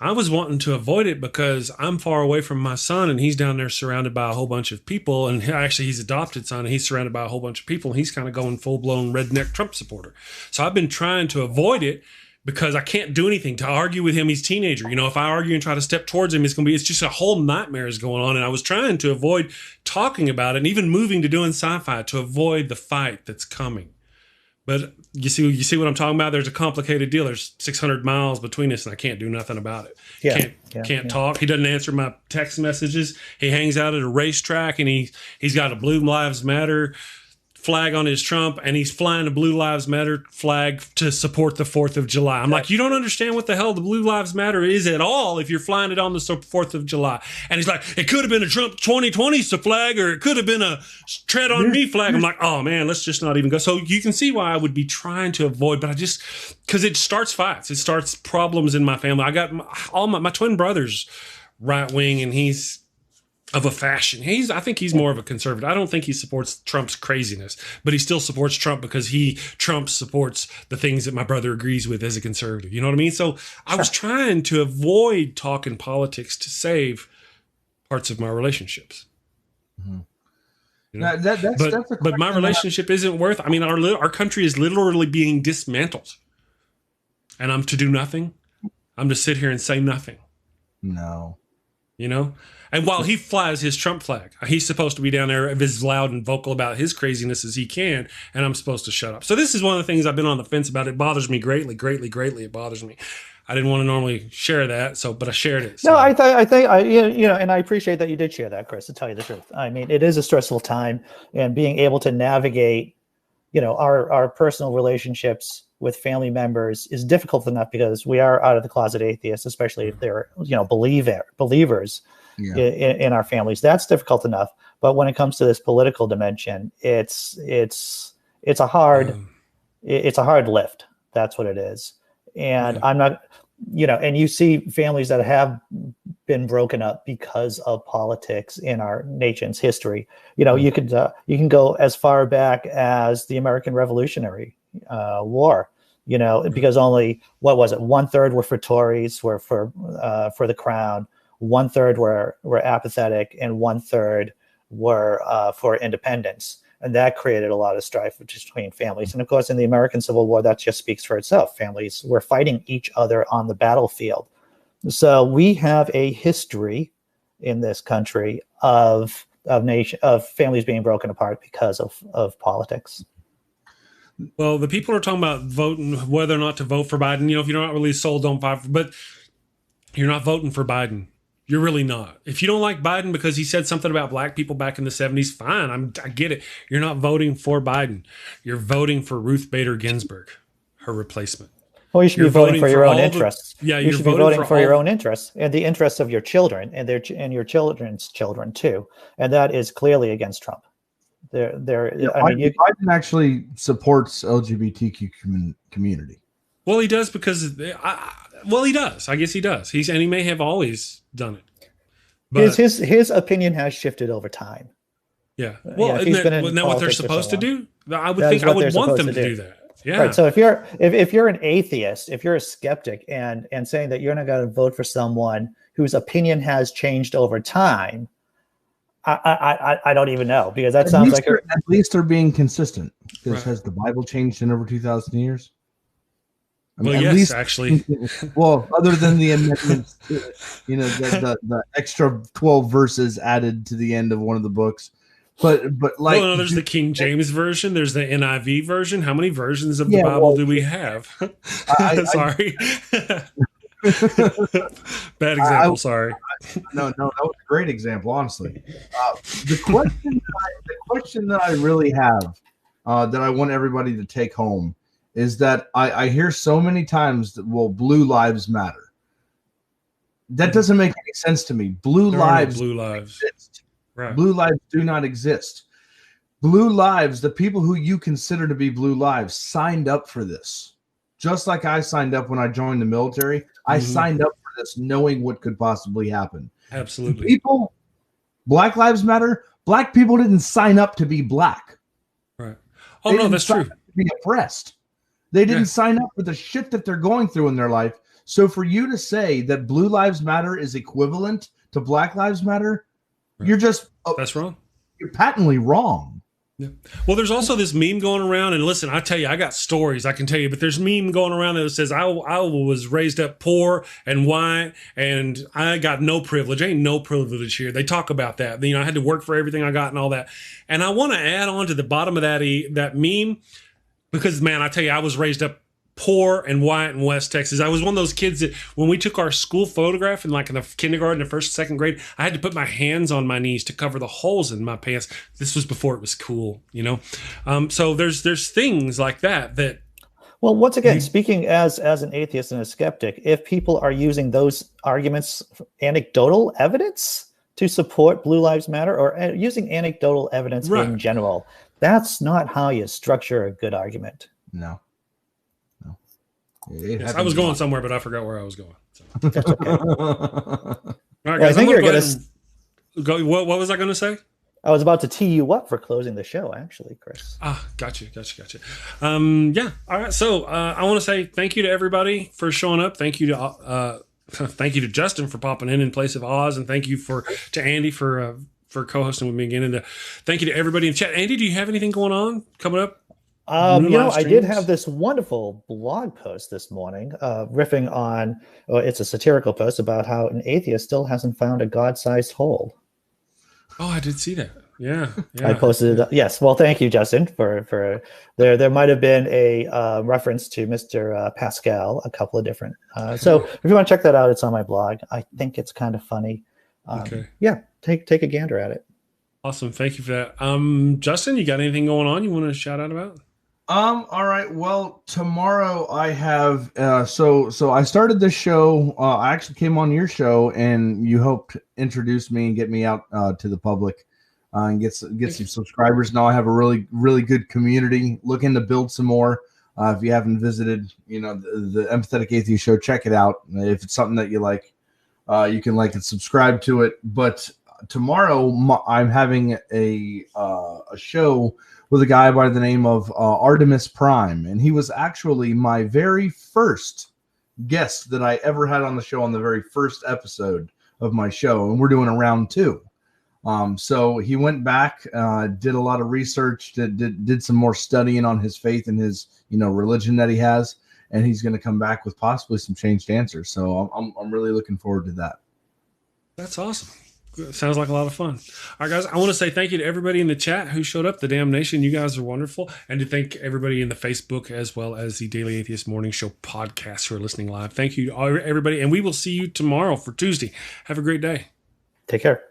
I was wanting to avoid it because I'm far away from my son and he's down there surrounded by a whole bunch of people. And actually he's adopted son and he's surrounded by a whole bunch of people. And he's kind of going full blown redneck Trump supporter. So I've been trying to avoid it because I can't do anything to argue with him. He's a teenager. You know, if I argue and try to step towards him, it's just a whole nightmare is going on. And I was trying to avoid talking about it and even moving to doing sci-fi to avoid the fight that's coming. But you see what I'm talking about? There's a complicated deal. There's 600 miles between us, and I can't do nothing about it. Can't talk. He doesn't answer my text messages. He hangs out at a racetrack, and he's got a Blue Lives Matter flag on his Trump, and he's flying a Blue Lives Matter flag to support the 4th of July. I'm like, you don't understand what the hell the Blue Lives Matter is at all if you're flying it on the 4th of July. And he's like, it could have been a Trump 2020 flag, or it could have been a tread on me flag. I'm like, oh man, let's just not even go. So you can see why I would be trying to avoid, but because it starts fights. It starts problems in my family. I got my twin brother's right wing, and he's of a fashion. I think he's more of a conservative. I don't think he supports Trump's craziness, but he still supports Trump because Trump supports the things that my brother agrees with as a conservative. You know what I mean? So I was trying to avoid talking politics to save parts of my relationships. Mm-hmm. You know? But my relationship isn't worth. I mean, our country is literally being dismantled, and I'm to do nothing. I'm to sit here and say nothing. No. You know? And while he flies his Trump flag, he's supposed to be down there as loud and vocal about his craziness as he can, and I'm supposed to shut up. So this is one of the things I've been on the fence about. It bothers me greatly. It bothers me. I didn't want to normally share that, but I shared it. So. No, I think and I appreciate that you did share that, Chris, to tell you the truth. I mean, it is a stressful time, and being able to navigate, our personal relationships with family members is difficult enough because we are out of the closet atheists, especially if they're, believers. Yeah. In our families, that's difficult enough. But when it comes to this political dimension, it's a hard lift. That's what it is. And I'm not, and you see families that have been broken up because of politics in our nation's history. You can go as far back as the American Revolutionary War. Because only 1/3 were for Tories, were for the crown. 1/3 were apathetic, and 1/3 were for independence. And that created a lot of strife between families. And of course, in the American Civil War, that just speaks for itself. Families were fighting each other on the battlefield. So we have a history in this country of families being broken apart because of politics. Well, the people are talking about voting, whether or not to vote for Biden. If you're not really sold, don't vote but you're not voting for Biden. You're really not. If you don't like Biden because he said something about black people back in the 70s, fine. I get it. You're not voting for Biden. You're voting for Ruth Bader Ginsburg, her replacement. Well, you should be voting for your own interests. You should be voting for your own interests and the interests of your children and your children's children too. And that is clearly against Trump. Biden actually supports LGBTQ community. Well, he does because he does. I guess he does. He may have always done it. But his opinion has shifted over time. Yeah. Well, isn't that what they're supposed to do? I would want them to do that. Yeah. Right. So if you're an atheist, if you're a skeptic and saying that you're not going to vote for someone whose opinion has changed over time, I don't even know, because that sounds like at least they're being consistent. Because has the Bible changed in over 2,000 years? Well, yes, actually. Well, other than the amendments, the extra 12 verses added to the end of one of the books. But there's the King James version. There's the NIV version. How many versions of the Bible do we have? Sorry. Bad example. Sorry. No, that was a great example, honestly. The question that I really have, that I want everybody to take home, is that I hear so many times that, blue lives matter. That doesn't make any sense to me. Blue lives exist. Right. Blue lives do not exist. Blue lives, the people who you consider to be blue lives, signed up for this. Just like I signed up when I joined the military. I signed up for this knowing what could possibly happen. Absolutely. Black lives matter. Black people didn't sign up to be black. Right. Oh, no, that's true. To be oppressed. They didn't sign up for the shit that they're going through in their life. So for you to say that Blue Lives Matter is equivalent to Black Lives Matter, you're just That's wrong. You're patently wrong. Yeah. Well, there's also this meme going around, and listen, I tell you, I got stories I can tell you, but there's a meme going around that says I was raised up poor and white, and I got no privilege. Ain't no privilege here. They talk about that. I had to work for everything I got and all that. And I want to add on to the bottom of that meme because, man, I tell you, I was raised up poor and white in West Texas. I was one of those kids that when we took our school photograph in the kindergarten, the first, second grade, I had to put my hands on my knees to cover the holes in my pants. This was before it was cool, So there's things like that. Well, once again, speaking as an atheist and a skeptic, if people are using those arguments, anecdotal evidence to support Blue Lives Matter or using anecdotal evidence in general, that's not how you structure a good argument. No. Yes, I was going somewhere, but I forgot where I was going. So. That's okay. All right, guys, I think you're going to go. What was I going to say? I was about to tee you up for closing the show, actually, Chris. Gotcha. Yeah. All right. So I want to say thank you to everybody for showing up. Thank you to Justin for popping in place of Oz, and thank you to Andy for co-hosting with me again, and thank you to everybody in the chat. Andy, do you have anything going on coming up? I did have this wonderful blog post this morning, riffing on, it's a satirical post about how an atheist still hasn't found a God-sized hole. Oh, I did see that. Yeah. I posted it. Yes. Well, thank you, Justin, for there might have been a reference to Mr. Pascal, a couple of different. So if you want to check that out, it's on my blog. I think it's kind of funny. Okay. Yeah. Take a gander at it. Awesome. Thank you for that. Justin, you got anything going on you want to shout out about? All right. Well, tomorrow I have so I started this show. I actually came on your show, and you helped introduce me and get me out to the public and get some subscribers. Now I have a really, really good community. Looking to build some more. If you haven't visited, the Empathetic Atheist Show, check it out. If it's something that you like, you can like and subscribe to it. But tomorrow I'm having a show with a guy by the name of Artemis Prime, and he was actually my very first guest that I ever had on the show on the very first episode of my show, and we're doing a round 2. So he went back, did a lot of research, did some more studying on his faith and his religion that he has, and he's going to come back with possibly some changed answers. So I'm really looking forward to that. That's awesome. Sounds like a lot of fun. All right, guys, I want to say thank you to everybody in the chat who showed up, the damnation. You guys are wonderful. And to thank everybody in the Facebook as well as the Daily Atheist Morning Show podcast who are listening live. Thank you to everybody. And we will see you tomorrow for Tuesday. Have a great day. Take care.